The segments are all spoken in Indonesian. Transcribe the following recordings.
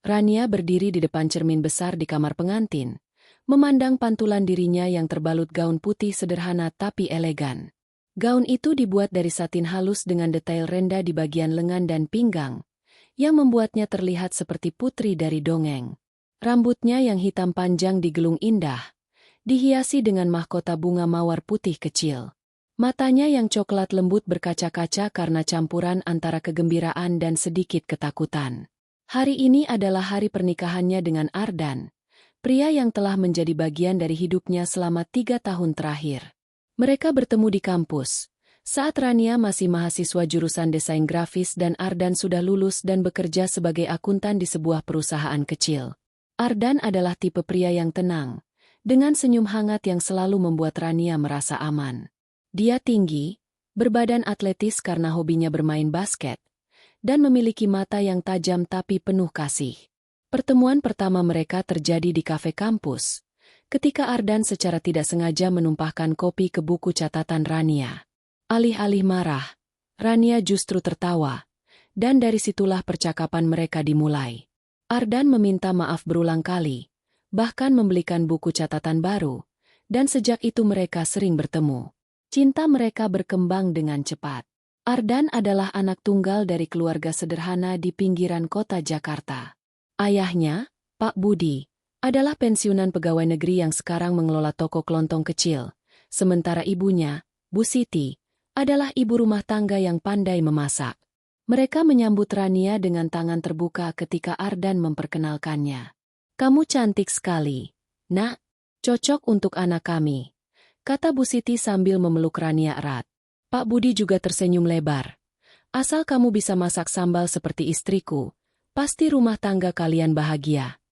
Rania berdiri di depan cermin besar di kamar pengantin, memandang pantulan dirinya yang terbalut gaun putih sederhana tapi elegan. Gaun itu dibuat dari satin halus dengan detail rendah di bagian lengan dan pinggang, yang membuatnya terlihat seperti putri dari dongeng. Rambutnya yang hitam panjang digelung indah, dihiasi dengan mahkota bunga mawar putih kecil. Matanya yang coklat lembut berkaca-kaca karena campuran antara kegembiraan dan sedikit ketakutan. Hari ini adalah hari pernikahannya dengan Ardan, pria yang telah menjadi bagian dari hidupnya selama 3 tahun terakhir. Mereka bertemu di kampus, saat Rania masih mahasiswa jurusan desain grafis dan Ardan sudah lulus dan bekerja sebagai akuntan di sebuah perusahaan kecil. Ardan adalah tipe pria yang tenang, dengan senyum hangat yang selalu membuat Rania merasa aman. Dia tinggi, berbadan atletis karena hobinya bermain basket, dan memiliki mata yang tajam tapi penuh kasih. Pertemuan pertama mereka terjadi di kafe kampus, ketika Ardan secara tidak sengaja menumpahkan kopi ke buku catatan Rania. Alih-alih marah, Rania justru tertawa, dan dari situlah percakapan mereka dimulai. Ardan meminta maaf berulang kali, bahkan membelikan buku catatan baru, dan sejak itu mereka sering bertemu. Cinta mereka berkembang dengan cepat. Ardan adalah anak tunggal dari keluarga sederhana di pinggiran kota Jakarta. Ayahnya, Pak Budi, adalah pensiunan pegawai negeri yang sekarang mengelola toko kelontong kecil, sementara ibunya, Bu Siti, adalah ibu rumah tangga yang pandai memasak. Mereka menyambut Rania dengan tangan terbuka ketika Ardan memperkenalkannya. "Kamu cantik sekali, Nak. Cocok untuk anak kami," kata Bu Siti sambil memeluk Rania erat. Pak Budi juga tersenyum lebar. "Asal kamu bisa masak sambal seperti istriku, pasti rumah tangga kalian bahagia."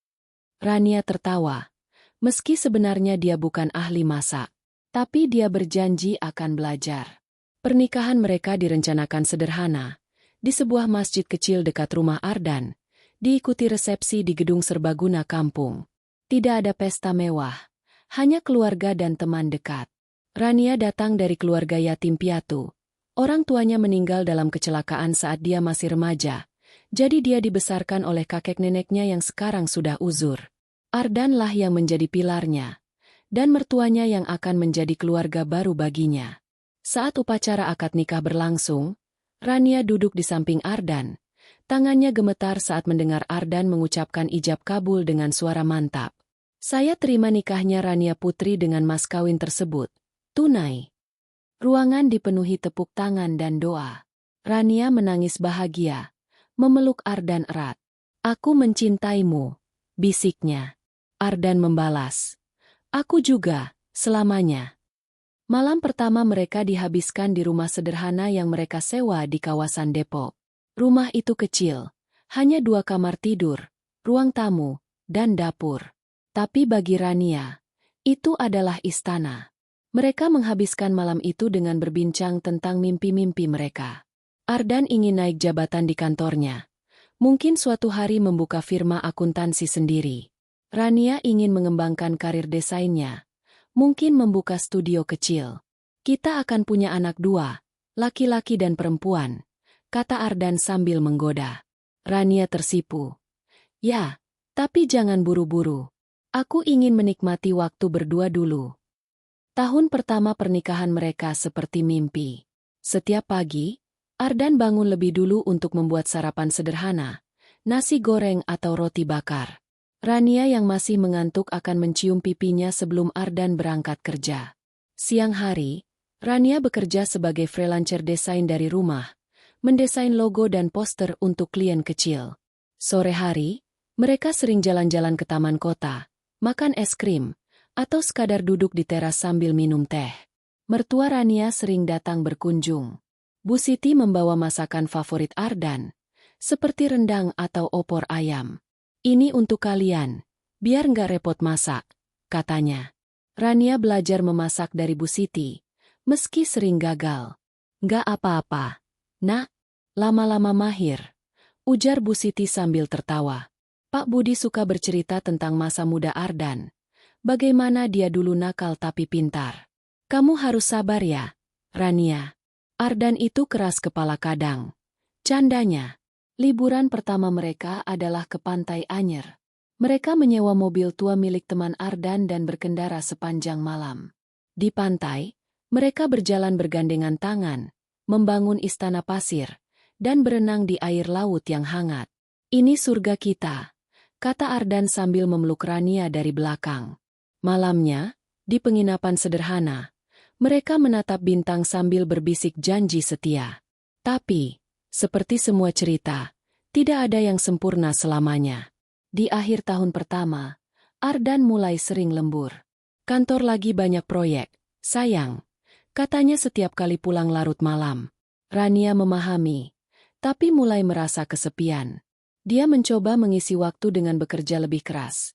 Rania tertawa. Meski sebenarnya dia bukan ahli masak, tapi dia berjanji akan belajar. Pernikahan mereka direncanakan sederhana, di sebuah masjid kecil dekat rumah Ardan, diikuti resepsi di gedung serbaguna kampung. Tidak ada pesta mewah, hanya keluarga dan teman dekat. Rania datang dari keluarga yatim piatu. Orang tuanya meninggal dalam kecelakaan saat dia masih remaja, jadi dia dibesarkan oleh kakek neneknya yang sekarang sudah uzur. Ardanlah yang menjadi pilarnya, dan mertuanya yang akan menjadi keluarga baru baginya. Saat upacara akad nikah berlangsung, Rania duduk di samping Ardan. Tangannya gemetar saat mendengar Ardan mengucapkan ijab kabul dengan suara mantap. "Saya terima nikahnya Rania Putri dengan mas kawin tersebut. Tunai." Ruangan dipenuhi tepuk tangan dan doa. Rania menangis bahagia, memeluk Ardan erat. "Aku mencintaimu," bisiknya. Ardan membalas, "Aku juga, selamanya." Malam pertama mereka dihabiskan di rumah sederhana yang mereka sewa di kawasan Depok. Rumah itu kecil, hanya 2 kamar tidur, ruang tamu, dan dapur. Tapi bagi Rania, itu adalah istana. Mereka menghabiskan malam itu dengan berbincang tentang mimpi-mimpi mereka. Ardan ingin naik jabatan di kantornya. Mungkin suatu hari membuka firma akuntansi sendiri. Rania ingin mengembangkan karir desainnya. Mungkin membuka studio kecil. "Kita akan punya anak 2, laki-laki dan perempuan," kata Ardan sambil menggoda. Rania tersipu. "Ya, tapi jangan buru-buru. Aku ingin menikmati waktu berdua dulu." Tahun pertama pernikahan mereka seperti mimpi. Setiap pagi, Ardan bangun lebih dulu untuk membuat sarapan sederhana, nasi goreng atau roti bakar. Rania yang masih mengantuk akan mencium pipinya sebelum Ardan berangkat kerja. Siang hari, Rania bekerja sebagai freelancer desain dari rumah, mendesain logo dan poster untuk klien kecil. Sore hari, mereka sering jalan-jalan ke taman kota, makan es krim, atau sekadar duduk di teras sambil minum teh. Mertua Rania sering datang berkunjung. Bu Siti membawa masakan favorit Ardan, seperti rendang atau opor ayam. "Ini untuk kalian, biar nggak repot masak," katanya. Rania belajar memasak dari Bu Siti, meski sering gagal. "Nggak apa-apa, Nak, lama-lama mahir," ujar Bu Siti sambil tertawa. Pak Budi suka bercerita tentang masa muda Ardan. Bagaimana dia dulu nakal tapi pintar. "Kamu harus sabar ya, Rania. Ardan itu keras kepala kadang," candanya. Liburan pertama mereka adalah ke Pantai Anyer. Mereka menyewa mobil tua milik teman Ardan dan berkendara sepanjang malam. Di pantai, mereka berjalan bergandengan tangan, membangun istana pasir, dan berenang di air laut yang hangat. "Ini surga kita," kata Ardan sambil memeluk Rania dari belakang. Malamnya, di penginapan sederhana, mereka menatap bintang sambil berbisik janji setia. Tapi, seperti semua cerita, tidak ada yang sempurna selamanya. Di akhir tahun pertama, Ardan mulai sering lembur. "Kantor lagi banyak proyek, sayang," katanya setiap kali pulang larut malam. Rania memahami, tapi mulai merasa kesepian. Dia mencoba mengisi waktu dengan bekerja lebih keras.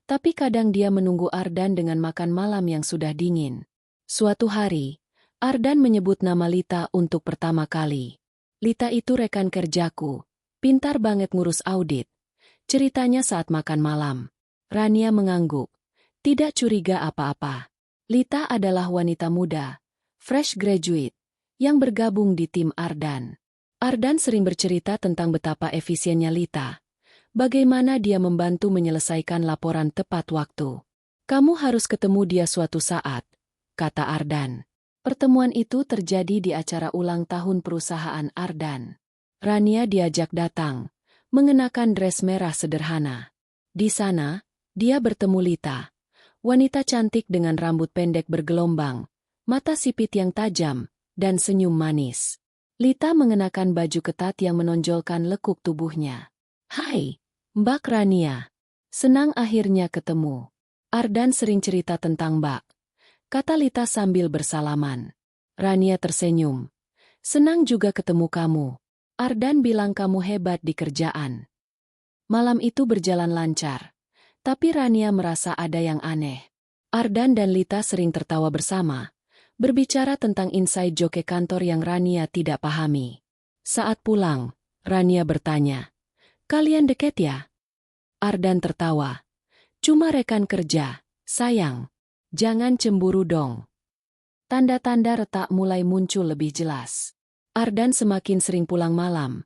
Tapi kadang dia menunggu Ardan dengan makan malam yang sudah dingin. Suatu hari, Ardan menyebut nama Lita untuk pertama kali. "Lita itu rekan kerjaku, pintar banget ngurus audit," ceritanya saat makan malam. Rania mengangguk, tidak curiga apa-apa. Lita adalah wanita muda, fresh graduate, yang bergabung di tim Ardan. Ardan sering bercerita tentang betapa efisiennya Lita, bagaimana dia membantu menyelesaikan laporan tepat waktu. "Kamu harus ketemu dia suatu saat," kata Ardan. Pertemuan itu terjadi di acara ulang tahun perusahaan Ardan. Rania diajak datang, mengenakan dress merah sederhana. Di sana, dia bertemu Lita, wanita cantik dengan rambut pendek bergelombang, mata sipit yang tajam, dan senyum manis. Lita mengenakan baju ketat yang menonjolkan lekuk tubuhnya. "Hai, Mbak Rania. Senang akhirnya ketemu. Ardan sering cerita tentang Mbak," kata Lita sambil bersalaman. Rania tersenyum. "Senang juga ketemu kamu. Ardan bilang kamu hebat di kerjaan." Malam itu berjalan lancar, tapi Rania merasa ada yang aneh. Ardan dan Lita sering tertawa bersama, berbicara tentang inside joke kantor yang Rania tidak pahami. Saat pulang, Rania bertanya, "Kalian deket ya?" Ardan tertawa. "Cuma rekan kerja, sayang. Jangan cemburu dong." Tanda-tanda retak mulai muncul lebih jelas. Ardan semakin sering pulang malam.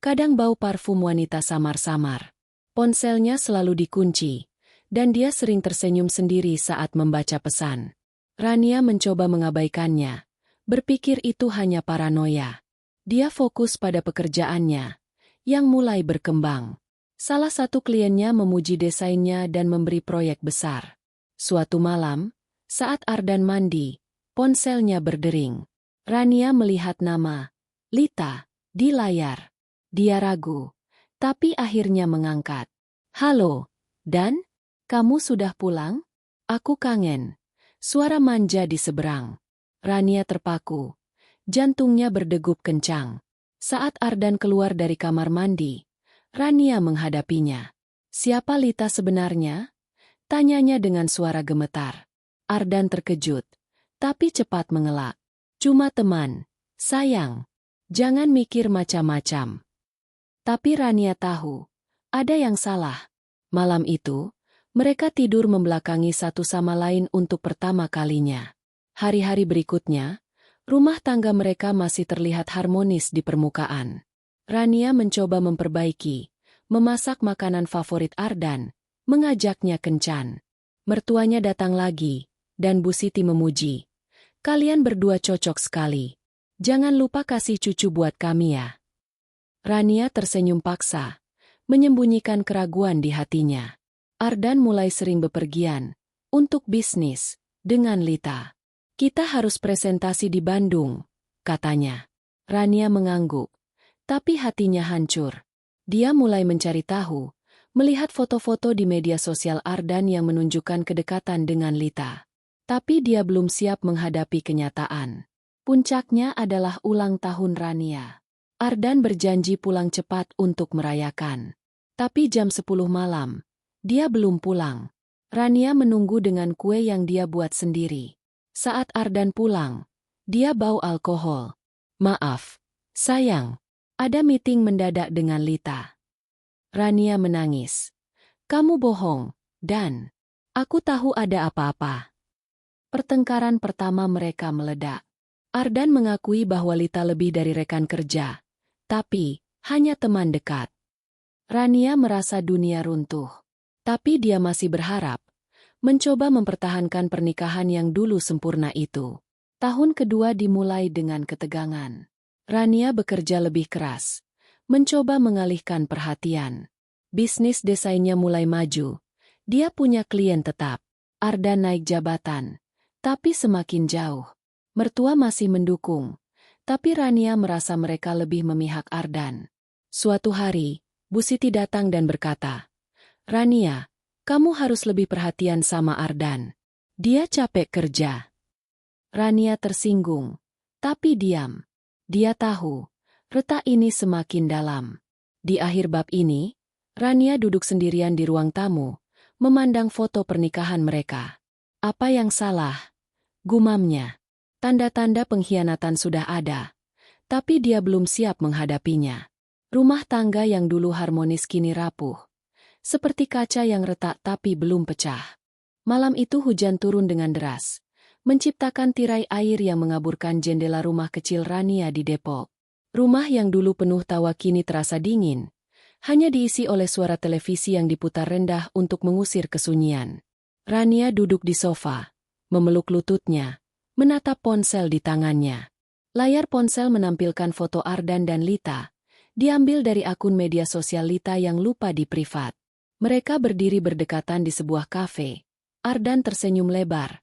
Kadang bau parfum wanita samar-samar. Ponselnya selalu dikunci, dan dia sering tersenyum sendiri saat membaca pesan. Rania mencoba mengabaikannya, berpikir itu hanya paranoia. Dia fokus pada pekerjaannya, yang mulai berkembang. Salah satu kliennya memuji desainnya dan memberi proyek besar. Suatu malam, saat Ardan mandi, ponselnya berdering. Rania melihat nama Lita di layar. Dia ragu, tapi akhirnya mengangkat. "Halo, Dan? Kamu sudah pulang? Aku kangen." Suara manja di seberang. Rania terpaku. Jantungnya berdegup kencang. Saat Ardan keluar dari kamar mandi, Rania menghadapinya. "Siapa Lita sebenarnya?" tanyanya dengan suara gemetar. Ardan terkejut, tapi cepat mengelak. "Cuma teman, sayang. Jangan mikir macam-macam." Tapi Rania tahu, ada yang salah. Malam itu, mereka tidur membelakangi satu sama lain untuk pertama kalinya. Hari-hari berikutnya, rumah tangga mereka masih terlihat harmonis di permukaan. Rania mencoba memperbaiki, memasak makanan favorit Ardan, mengajaknya kencan. Mertuanya datang lagi, dan Bu Siti memuji. "Kalian berdua cocok sekali. Jangan lupa kasih cucu buat kami ya." Rania tersenyum paksa, menyembunyikan keraguan di hatinya. Ardan mulai sering bepergian, untuk bisnis, dengan Lita. "Kita harus presentasi di Bandung," katanya. Rania mengangguk, tapi hatinya hancur. Dia mulai mencari tahu, melihat foto-foto di media sosial Ardan yang menunjukkan kedekatan dengan Lita. Tapi dia belum siap menghadapi kenyataan. Puncaknya adalah ulang tahun Rania. Ardan berjanji pulang cepat untuk merayakan. Tapi jam 10 malam, dia belum pulang. Rania menunggu dengan kue yang dia buat sendiri. Saat Ardan pulang, dia bau alkohol. "Maaf, sayang. Ada meeting mendadak dengan Lita." Rania menangis. "Kamu bohong, Dan. Aku tahu ada apa-apa." Pertengkaran pertama mereka meledak. Ardan mengakui bahwa Lita lebih dari rekan kerja. Tapi, hanya teman dekat. Rania merasa dunia runtuh. Tapi dia masih berharap, mencoba mempertahankan pernikahan yang dulu sempurna itu. Tahun kedua dimulai dengan ketegangan. Rania bekerja lebih keras, mencoba mengalihkan perhatian. Bisnis desainnya mulai maju. Dia punya klien tetap. Ardan naik jabatan, tapi semakin jauh. Mertua masih mendukung, tapi Rania merasa mereka lebih memihak Ardan. Suatu hari, Bu Siti datang dan berkata, "Rania, kamu harus lebih perhatian sama Ardan. Dia capek kerja." Rania tersinggung, tapi diam. Dia tahu, retak ini semakin dalam. Di akhir bab ini, Rania duduk sendirian di ruang tamu, memandang foto pernikahan mereka. Apa yang salah? Gumamnya. Tanda-tanda pengkhianatan sudah ada, tapi dia belum siap menghadapinya. Rumah tangga yang dulu harmonis kini rapuh, seperti kaca yang retak tapi belum pecah. Malam itu hujan turun dengan deras, menciptakan tirai air yang mengaburkan jendela rumah kecil Rania di Depok. Rumah yang dulu penuh tawa kini terasa dingin, hanya diisi oleh suara televisi yang diputar rendah untuk mengusir kesunyian. Rania duduk di sofa, memeluk lututnya, menatap ponsel di tangannya. Layar ponsel menampilkan foto Ardan dan Lita, diambil dari akun media sosial Lita yang lupa di privat. Mereka berdiri berdekatan di sebuah kafe. Ardan tersenyum lebar.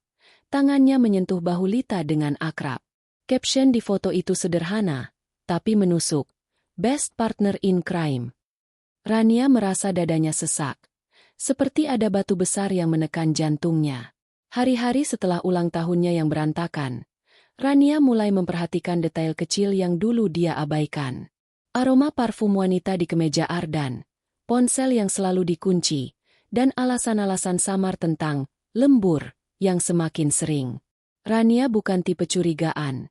Tangannya menyentuh bahu Lita dengan akrab. Caption di foto itu sederhana, tapi menusuk. Best partner in crime. Rania merasa dadanya sesak, seperti ada batu besar yang menekan jantungnya. Hari-hari setelah ulang tahunnya yang berantakan, Rania mulai memperhatikan detail kecil yang dulu dia abaikan. Aroma parfum wanita di kemeja Ardan, ponsel yang selalu dikunci, dan alasan-alasan samar tentang lembur yang semakin sering. Rania bukan tipe curigaan,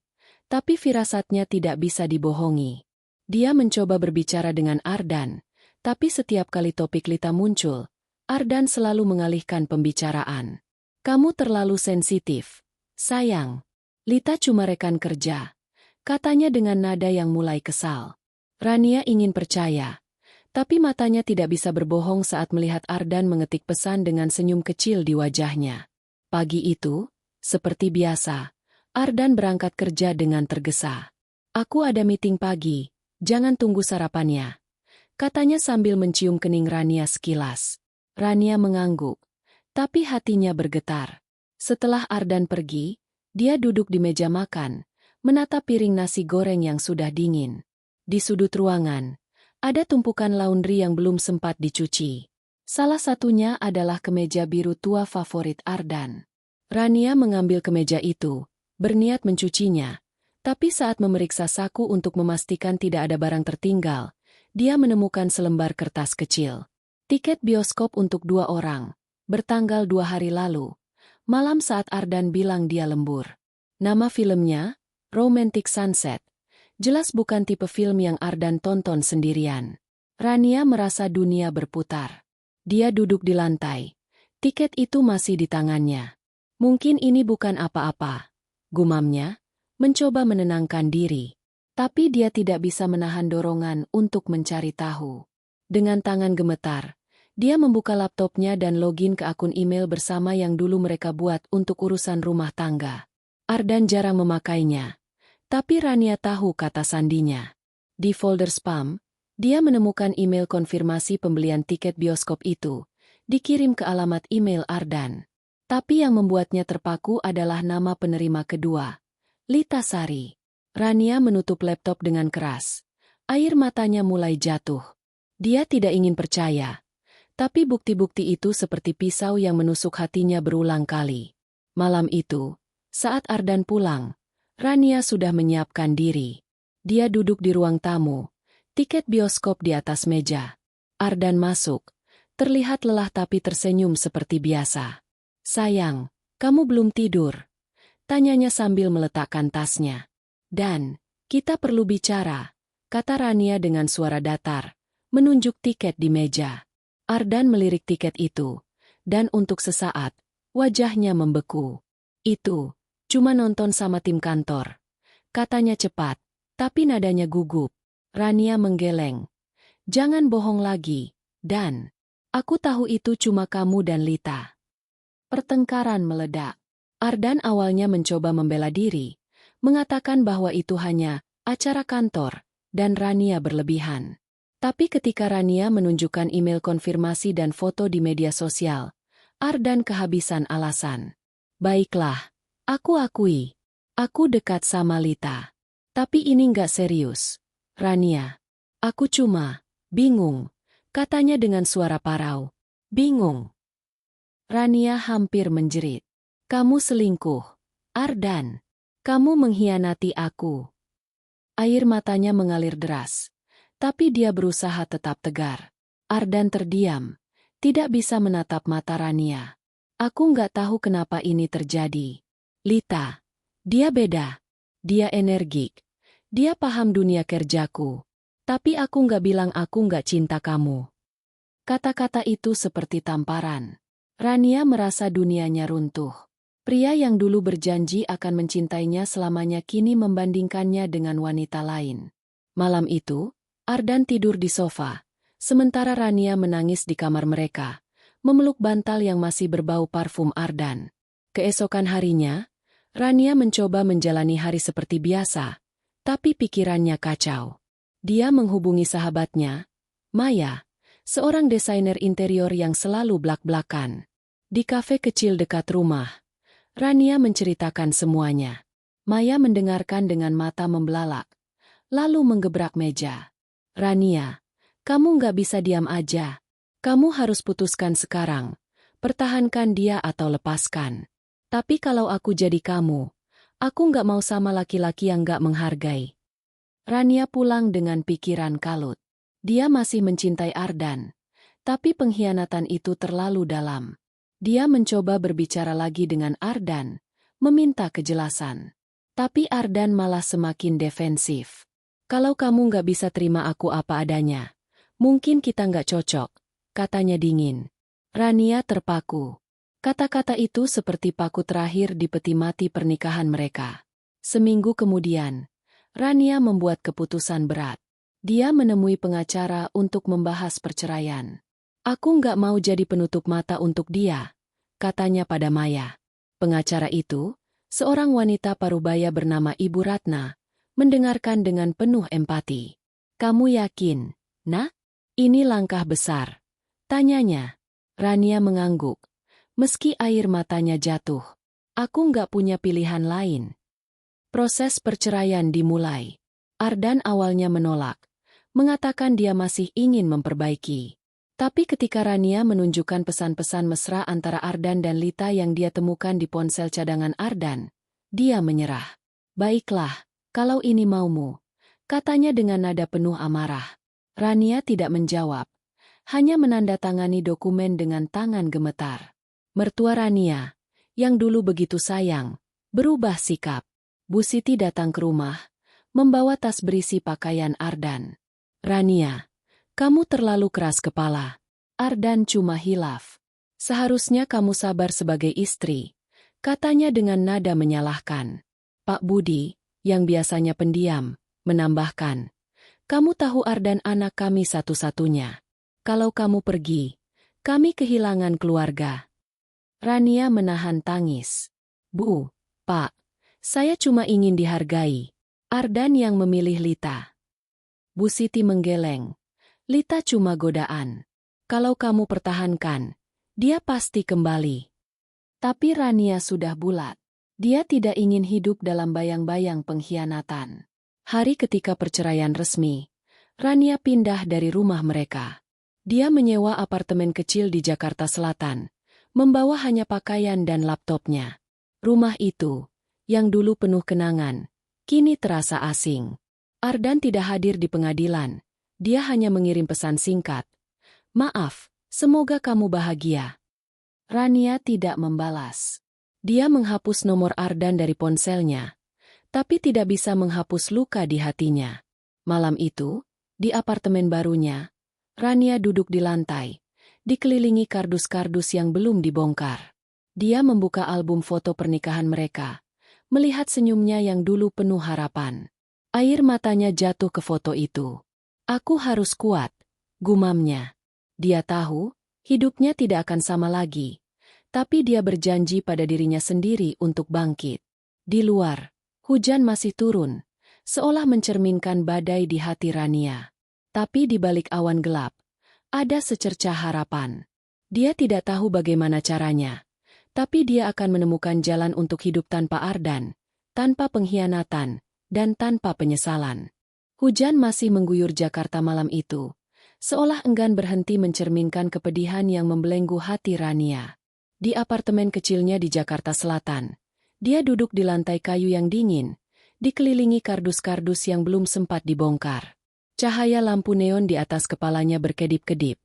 tapi firasatnya tidak bisa dibohongi. Dia mencoba berbicara dengan Ardan, tapi setiap kali topik Lita muncul, Ardan selalu mengalihkan pembicaraan. "Kamu terlalu sensitif, sayang." Lita cuma rekan kerja, katanya dengan nada yang mulai kesal. Rania ingin percaya, tapi matanya tidak bisa berbohong saat melihat Ardan mengetik pesan dengan senyum kecil di wajahnya. Pagi itu, seperti biasa, Ardan berangkat kerja dengan tergesa. "Aku ada meeting pagi, jangan tunggu sarapannya," katanya sambil mencium kening Rania sekilas. Rania mengangguk, tapi hatinya bergetar. Setelah Ardan pergi, dia duduk di meja makan, menatap piring nasi goreng yang sudah dingin. Di sudut ruangan, ada tumpukan laundry yang belum sempat dicuci. Salah satunya adalah kemeja biru tua favorit Ardan. Rania mengambil kemeja itu, berniat mencucinya, tapi saat memeriksa saku untuk memastikan tidak ada barang tertinggal, dia menemukan selembar kertas kecil. Tiket bioskop untuk 2 orang. Bertanggal 2 hari lalu, malam saat Ardan bilang dia lembur. Nama filmnya, Romantic Sunset. Jelas bukan tipe film yang Ardan tonton sendirian. Rania merasa dunia berputar. Dia duduk di lantai. Tiket itu masih di tangannya. Mungkin ini bukan apa-apa, gumamnya, mencoba menenangkan diri. Tapi dia tidak bisa menahan dorongan untuk mencari tahu. Dengan tangan gemetar, dia membuka laptopnya dan login ke akun email bersama yang dulu mereka buat untuk urusan rumah tangga. Ardan jarang memakainya, tapi Rania tahu kata sandinya. Di folder spam, dia menemukan email konfirmasi pembelian tiket bioskop itu, dikirim ke alamat email Ardan. Tapi yang membuatnya terpaku adalah nama penerima kedua, Lita Sari. Rania menutup laptop dengan keras. Air matanya mulai jatuh. Dia tidak ingin percaya. Tapi bukti-bukti itu seperti pisau yang menusuk hatinya berulang kali. Malam itu, saat Ardan pulang, Rania sudah menyiapkan diri. Dia duduk di ruang tamu, tiket bioskop di atas meja. Ardan masuk, terlihat lelah tapi tersenyum seperti biasa. "Sayang, kamu belum tidur?" tanyanya sambil meletakkan tasnya. "Dan, kita perlu bicara," kata Rania dengan suara datar, menunjuk tiket di meja. Ardan melirik tiket itu, dan untuk sesaat, wajahnya membeku. "Itu, cuma nonton sama tim kantor," katanya cepat, tapi nadanya gugup. Rania menggeleng. Jangan bohong lagi, Dan. Aku tahu itu cuma kamu dan Lita. Pertengkaran meledak. Ardan awalnya mencoba membela diri, mengatakan bahwa itu hanya acara kantor, dan Rania berlebihan. Tapi ketika Rania menunjukkan email konfirmasi dan foto di media sosial, Ardan kehabisan alasan. Baiklah, aku akui. Aku dekat sama Lita. Tapi ini nggak serius. Rania. Aku cuma bingung, katanya dengan suara parau. Bingung. Rania hampir menjerit. Kamu selingkuh. Ardan. Kamu mengkhianati aku. Air matanya mengalir deras. Tapi dia berusaha tetap tegar. Ardan terdiam. Tidak bisa menatap mata Rania. Aku nggak tahu kenapa ini terjadi. Lita. Dia beda. Dia energik. Dia paham dunia kerjaku. Tapi aku nggak bilang aku nggak cinta kamu. Kata-kata itu seperti tamparan. Rania merasa dunianya runtuh. Pria yang dulu berjanji akan mencintainya selamanya kini membandingkannya dengan wanita lain. Malam itu, Ardan tidur di sofa, sementara Rania menangis di kamar mereka, memeluk bantal yang masih berbau parfum Ardan. Keesokan harinya, Rania mencoba menjalani hari seperti biasa, tapi pikirannya kacau. Dia menghubungi sahabatnya, Maya, seorang desainer interior yang selalu blak-blakan. Di kafe kecil dekat rumah, Rania menceritakan semuanya. Maya mendengarkan dengan mata membelalak, lalu menggebrak meja. Rania, kamu nggak bisa diam aja. Kamu harus putuskan sekarang. Pertahankan dia atau lepaskan. Tapi kalau aku jadi kamu, aku nggak mau sama laki-laki yang nggak menghargai. Rania pulang dengan pikiran kalut. Dia masih mencintai Ardan, tapi pengkhianatan itu terlalu dalam. Dia mencoba berbicara lagi dengan Ardan, meminta kejelasan. Tapi Ardan malah semakin defensif. Kalau kamu nggak bisa terima aku apa adanya, mungkin kita nggak cocok, katanya dingin. Rania terpaku. Kata-kata itu seperti paku terakhir di peti mati pernikahan mereka. Seminggu kemudian, Rania membuat keputusan berat. Dia menemui pengacara untuk membahas perceraian. Aku nggak mau jadi penutup mata untuk dia, katanya pada Maya. Pengacara itu, seorang wanita parubaya bernama Ibu Ratna, mendengarkan dengan penuh empati. Kamu yakin, Nak? Ini langkah besar. Tanyanya. Rania mengangguk. Meski air matanya jatuh. Aku nggak punya pilihan lain. Proses perceraian dimulai. Ardan awalnya menolak, mengatakan dia masih ingin memperbaiki. Tapi ketika Rania menunjukkan pesan-pesan mesra antara Ardan dan Lita yang dia temukan di ponsel cadangan Ardan, dia menyerah. Baiklah, kalau ini maumu, katanya dengan nada penuh amarah. Rania tidak menjawab, hanya menandatangani dokumen dengan tangan gemetar. Mertua Rania, yang dulu begitu sayang, berubah sikap. Bu Siti datang ke rumah, membawa tas berisi pakaian Ardan. Rania, kamu terlalu keras kepala. Ardan cuma hilaf. Seharusnya kamu sabar sebagai istri, katanya dengan nada menyalahkan. Pak Budi, yang biasanya pendiam, menambahkan, kamu tahu Ardan anak kami satu-satunya. Kalau kamu pergi, kami kehilangan keluarga. Rania menahan tangis. Bu, Pak, saya cuma ingin dihargai. Ardan yang memilih Lita. Bu Siti menggeleng. Lita cuma godaan. Kalau kamu pertahankan, dia pasti kembali. Tapi Rania sudah bulat. Dia tidak ingin hidup dalam bayang-bayang pengkhianatan. Hari ketika perceraian resmi, Rania pindah dari rumah mereka. Dia menyewa apartemen kecil di Jakarta Selatan, membawa hanya pakaian dan laptopnya. Rumah itu, yang dulu penuh kenangan, kini terasa asing. Ardan tidak hadir di pengadilan. Dia hanya mengirim pesan singkat. Maaf, semoga kamu bahagia. Rania tidak membalas. Dia menghapus nomor Ardan dari ponselnya, tapi tidak bisa menghapus luka di hatinya. Malam itu, di apartemen barunya, Rania duduk di lantai, dikelilingi kardus-kardus yang belum dibongkar. Dia membuka album foto pernikahan mereka, melihat senyumnya yang dulu penuh harapan. Air matanya jatuh ke foto itu. Aku harus kuat, gumamnya. Dia tahu, hidupnya tidak akan sama lagi. Tapi dia berjanji pada dirinya sendiri untuk bangkit. Di luar, hujan masih turun, seolah mencerminkan badai di hati Rania. Tapi di balik awan gelap, ada secercah harapan. Dia tidak tahu bagaimana caranya, tapi dia akan menemukan jalan untuk hidup tanpa Ardan, tanpa pengkhianatan, dan tanpa penyesalan. Hujan masih mengguyur Jakarta malam itu, seolah enggan berhenti mencerminkan kepedihan yang membelenggu hati Rania. Di apartemen kecilnya di Jakarta Selatan, dia duduk di lantai kayu yang dingin, dikelilingi kardus-kardus yang belum sempat dibongkar. Cahaya lampu neon di atas kepalanya berkedip-kedip,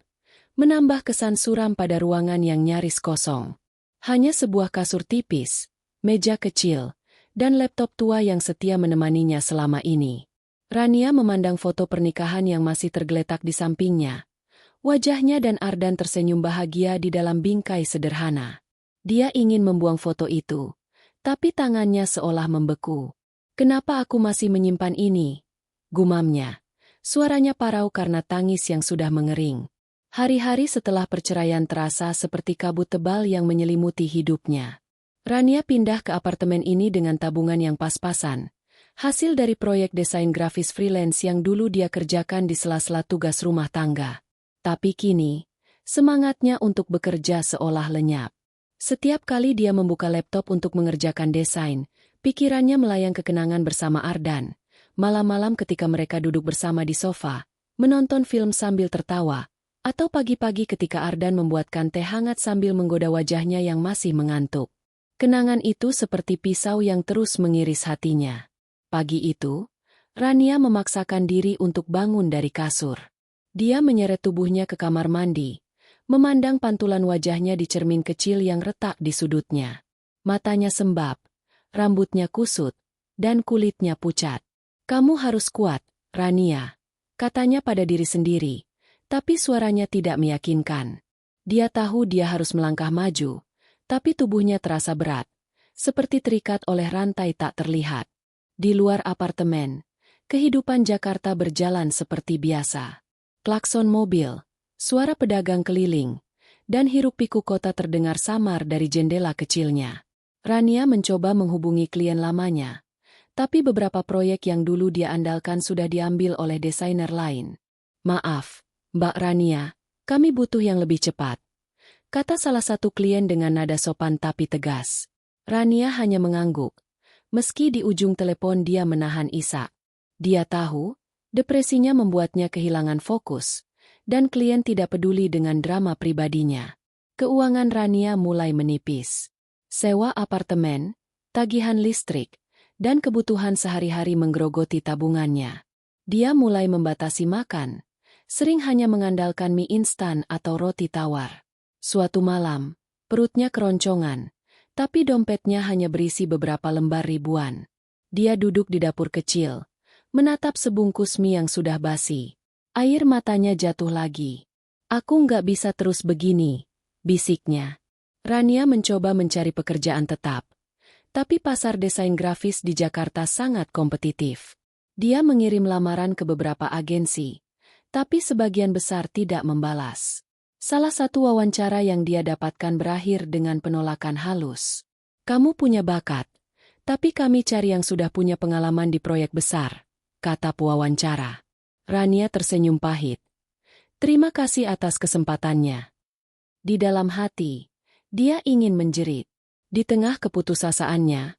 menambah kesan suram pada ruangan yang nyaris kosong. Hanya sebuah kasur tipis, meja kecil, dan laptop tua yang setia menemaninya selama ini. Rania memandang foto pernikahan yang masih tergeletak di sampingnya. Wajahnya dan Ardan tersenyum bahagia di dalam bingkai sederhana. Dia ingin membuang foto itu, tapi tangannya seolah membeku. "Kenapa aku masih menyimpan ini?" gumamnya. Suaranya parau karena tangis yang sudah mengering. Hari-hari setelah perceraian terasa seperti kabut tebal yang menyelimuti hidupnya. Rania pindah ke apartemen ini dengan tabungan yang pas-pasan, hasil dari proyek desain grafis freelance yang dulu dia kerjakan di sela-sela tugas rumah tangga. Tapi kini, semangatnya untuk bekerja seolah lenyap. Setiap kali dia membuka laptop untuk mengerjakan desain, pikirannya melayang ke kenangan bersama Ardan. Malam-malam ketika mereka duduk bersama di sofa, menonton film sambil tertawa, atau pagi-pagi ketika Ardan membuatkan teh hangat sambil menggoda wajahnya yang masih mengantuk. Kenangan itu seperti pisau yang terus mengiris hatinya. Pagi itu, Rania memaksakan diri untuk bangun dari kasur. Dia menyeret tubuhnya ke kamar mandi, memandang pantulan wajahnya di cermin kecil yang retak di sudutnya. Matanya sembab, rambutnya kusut, dan kulitnya pucat. "Kamu harus kuat, Rania," katanya pada diri sendiri, tapi suaranya tidak meyakinkan. Dia tahu dia harus melangkah maju, tapi tubuhnya terasa berat, seperti terikat oleh rantai tak terlihat. Di luar apartemen, kehidupan Jakarta berjalan seperti biasa. Klakson mobil, suara pedagang keliling, dan hiruk-pikuk kota terdengar samar dari jendela kecilnya. Rania mencoba menghubungi klien lamanya, tapi beberapa proyek yang dulu dia andalkan sudah diambil oleh desainer lain. "Maaf, Mbak Rania, kami butuh yang lebih cepat," kata salah satu klien dengan nada sopan tapi tegas. Rania hanya mengangguk, meski di ujung telepon dia menahan isak. Dia tahu, depresinya membuatnya kehilangan fokus, dan klien tidak peduli dengan drama pribadinya. Keuangan Rania mulai menipis. Sewa apartemen, tagihan listrik, dan kebutuhan sehari-hari menggerogoti tabungannya. Dia mulai membatasi makan, sering hanya mengandalkan mie instan atau roti tawar. Suatu malam, perutnya keroncongan, tapi dompetnya hanya berisi beberapa lembar ribuan. Dia duduk di dapur kecil, menatap sebungkus mie yang sudah basi. Air matanya jatuh lagi. "Aku nggak bisa terus begini," bisiknya. Rania mencoba mencari pekerjaan tetap, tapi pasar desain grafis di Jakarta sangat kompetitif. Dia mengirim lamaran ke beberapa agensi, tapi sebagian besar tidak membalas. Salah satu wawancara yang dia dapatkan berakhir dengan penolakan halus. "Kamu punya bakat, tapi kami cari yang sudah punya pengalaman di proyek besar," kata pewawancara. Rania tersenyum pahit. Terima kasih atas kesempatannya. Di dalam hati, dia ingin menjerit. Di tengah keputusasaannya,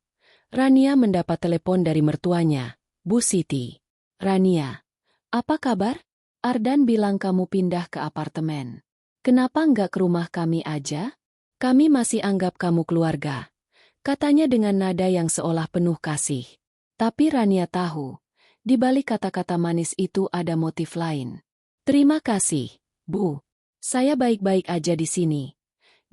Rania mendapat telepon dari mertuanya, Bu Siti. "Rania, apa kabar? Ardan bilang kamu pindah ke apartemen. Kenapa nggak ke rumah kami aja? Kami masih anggap kamu keluarga," katanya dengan nada yang seolah penuh kasih. Tapi Rania tahu, di balik kata-kata manis itu ada motif lain. "Terima kasih, Bu. Saya baik-baik aja di sini,"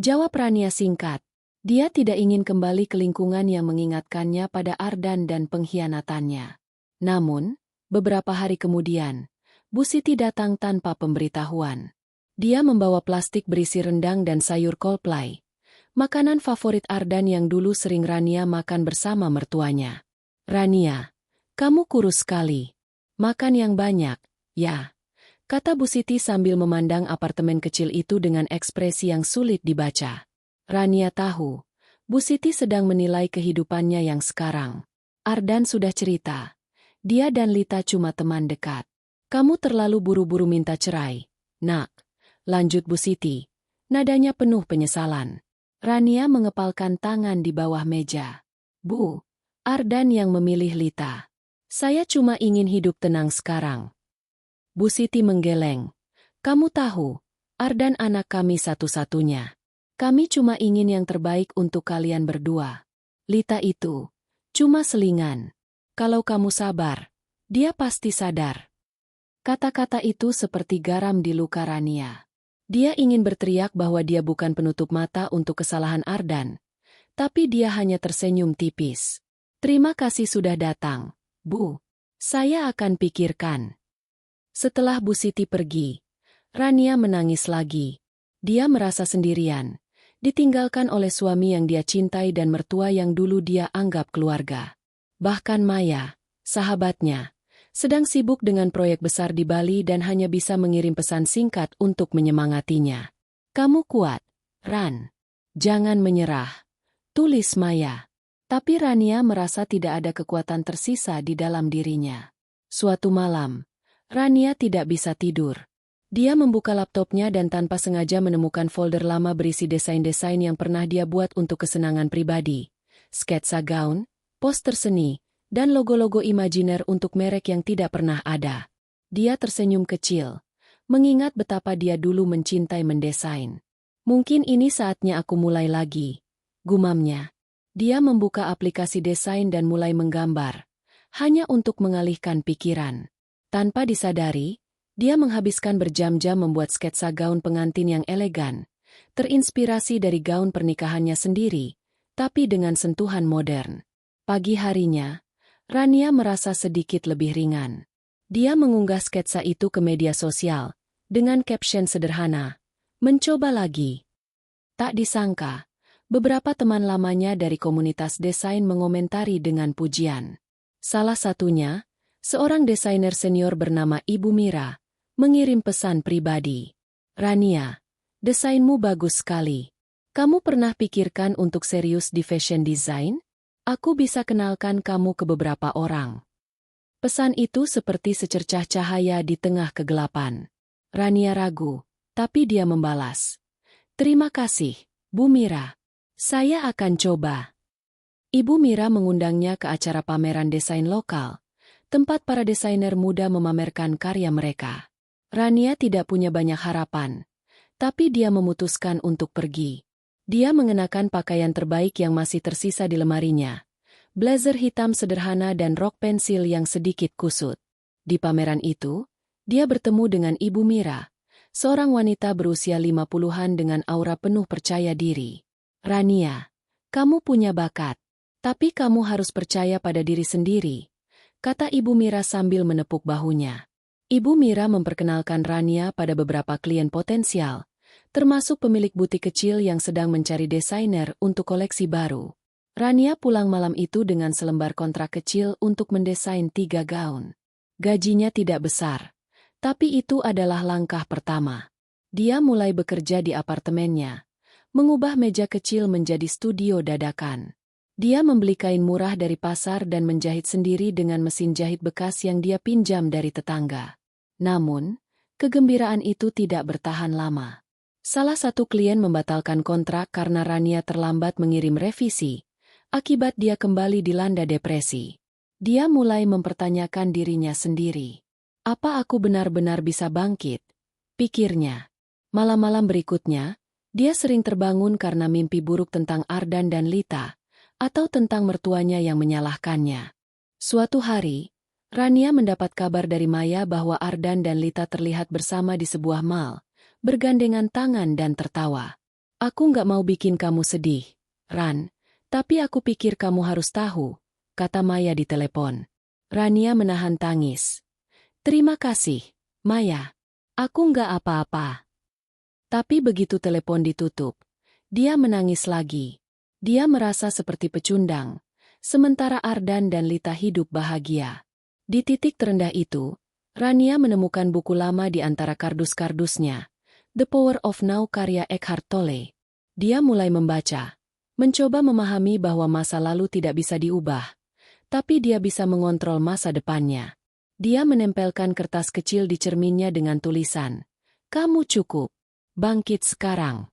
jawab Rania singkat. Dia tidak ingin kembali ke lingkungan yang mengingatkannya pada Ardan dan pengkhianatannya. Namun, beberapa hari kemudian, Bu Siti datang tanpa pemberitahuan. Dia membawa plastik berisi rendang dan sayur kolplai, makanan favorit Ardan yang dulu sering Rania makan bersama mertuanya. "Rania, Kamu kurus sekali. Makan yang banyak, ya. Kata Bu Siti sambil memandang apartemen kecil itu dengan ekspresi yang sulit dibaca. Rania tahu, Bu Siti sedang menilai kehidupannya yang sekarang. Ardan sudah cerita. Dia dan Lita cuma teman dekat. Kamu terlalu buru-buru minta cerai, nak. Lanjut Bu Siti. Nadanya penuh penyesalan. Rania mengepalkan tangan di bawah meja. Bu, Ardan yang memilih Lita. Saya cuma ingin hidup tenang sekarang. Bu Siti menggeleng. Kamu tahu, Ardan anak kami satu-satunya. Kami cuma ingin yang terbaik untuk kalian berdua. Lita itu cuma selingan. Kalau kamu sabar, dia pasti sadar. Kata-kata itu seperti garam di luka Rania. Dia ingin berteriak bahwa dia bukan penutup mata untuk kesalahan Ardan. Tapi dia hanya tersenyum tipis. Terima kasih sudah datang, Bu. Saya akan pikirkan. Setelah Bu Siti pergi, Rania menangis lagi. Dia merasa sendirian, ditinggalkan oleh suami yang dia cintai dan mertua yang dulu dia anggap keluarga. Bahkan Maya, sahabatnya, sedang sibuk dengan proyek besar di Bali dan hanya bisa mengirim pesan singkat untuk menyemangatinya. Kamu kuat, Ran. Jangan menyerah. Tulis Maya. Tapi Rania merasa tidak ada kekuatan tersisa di dalam dirinya. Suatu malam, Rania tidak bisa tidur. Dia membuka laptopnya dan tanpa sengaja menemukan folder lama berisi desain-desain yang pernah dia buat untuk kesenangan pribadi. Sketsa gaun, poster seni, dan logo-logo imajiner untuk merek yang tidak pernah ada. Dia tersenyum kecil, mengingat betapa dia dulu mencintai mendesain. Mungkin ini saatnya aku mulai lagi, gumamnya. Dia membuka aplikasi desain dan mulai menggambar, hanya untuk mengalihkan pikiran. Tanpa disadari, dia menghabiskan berjam-jam membuat sketsa gaun pengantin yang elegan, terinspirasi dari gaun pernikahannya sendiri, tapi dengan sentuhan modern. Pagi harinya, Rania merasa sedikit lebih ringan. Dia mengunggah sketsa itu ke media sosial, dengan caption sederhana, "Mencoba lagi." Tak disangka, beberapa teman lamanya dari komunitas desain mengomentari dengan pujian. Salah satunya, seorang desainer senior bernama Ibu Mira, mengirim pesan pribadi. Rania, desainmu bagus sekali. Kamu pernah pikirkan untuk serius di fashion design? Aku bisa kenalkan kamu ke beberapa orang. Pesan itu seperti secercah cahaya di tengah kegelapan. Rania ragu, tapi dia membalas. Terima kasih, Bu Mira. Saya akan coba. Ibu Mira mengundangnya ke acara pameran desain lokal, tempat para desainer muda memamerkan karya mereka. Rania tidak punya banyak harapan, tapi dia memutuskan untuk pergi. Dia mengenakan pakaian terbaik yang masih tersisa di lemarinya, blazer hitam sederhana dan rok pensil yang sedikit kusut. Di pameran itu, dia bertemu dengan Ibu Mira, seorang wanita berusia 50-an dengan aura penuh percaya diri. Rania, kamu punya bakat, tapi kamu harus percaya pada diri sendiri, kata Ibu Mira sambil menepuk bahunya. Ibu Mira memperkenalkan Rania pada beberapa klien potensial, termasuk pemilik butik kecil yang sedang mencari desainer untuk koleksi baru. Rania pulang malam itu dengan selembar kontrak kecil untuk mendesain 3 gaun. Gajinya tidak besar, tapi itu adalah langkah pertama. Dia mulai bekerja di apartemennya, mengubah meja kecil menjadi studio dadakan. Dia membeli kain murah dari pasar dan menjahit sendiri dengan mesin jahit bekas yang dia pinjam dari tetangga. Namun, kegembiraan itu tidak bertahan lama. Salah satu klien membatalkan kontrak karena Rania terlambat mengirim revisi. Akibat dia kembali dilanda depresi. Dia mulai mempertanyakan dirinya sendiri. Apa aku benar-benar bisa bangkit? Pikirnya. Malam-malam berikutnya, dia sering terbangun karena mimpi buruk tentang Ardan dan Lita, atau tentang mertuanya yang menyalahkannya. Suatu hari, Rania mendapat kabar dari Maya bahwa Ardan dan Lita terlihat bersama di sebuah mall, bergandengan tangan dan tertawa. Aku nggak mau bikin kamu sedih, Ran, tapi aku pikir kamu harus tahu, kata Maya di telepon. Rania menahan tangis. Terima kasih, Maya. Aku nggak apa-apa. Tapi begitu telepon ditutup, dia menangis lagi. Dia merasa seperti pecundang, sementara Ardan dan Lita hidup bahagia. Di titik terendah itu, Rania menemukan buku lama di antara kardus-kardusnya, The Power of Now karya Eckhart Tolle. Dia mulai membaca, mencoba memahami bahwa masa lalu tidak bisa diubah, tapi dia bisa mengontrol masa depannya. Dia menempelkan kertas kecil di cerminnya dengan tulisan, "Kamu cukup. Bangkit sekarang."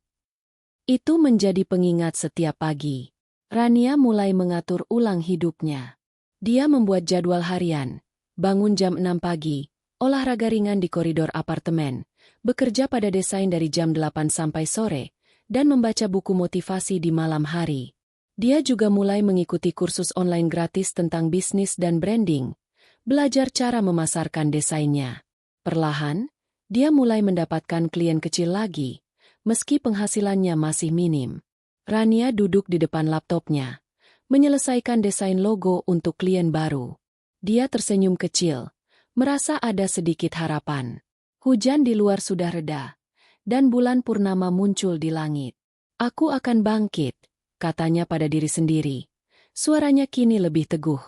Itu menjadi pengingat setiap pagi. Rania mulai mengatur ulang hidupnya. Dia membuat jadwal harian, bangun jam 6 pagi, olahraga ringan di koridor apartemen, bekerja pada desain dari jam 8 sampai sore, dan membaca buku motivasi di malam hari. Dia juga mulai mengikuti kursus online gratis tentang bisnis dan branding, belajar cara memasarkan desainnya. Perlahan, dia mulai mendapatkan klien kecil lagi, meski penghasilannya masih minim. Rania duduk di depan laptopnya, menyelesaikan desain logo untuk klien baru. Dia tersenyum kecil, merasa ada sedikit harapan. Hujan di luar sudah reda, dan bulan purnama muncul di langit. "Aku akan bangkit," katanya pada diri sendiri. Suaranya kini lebih teguh.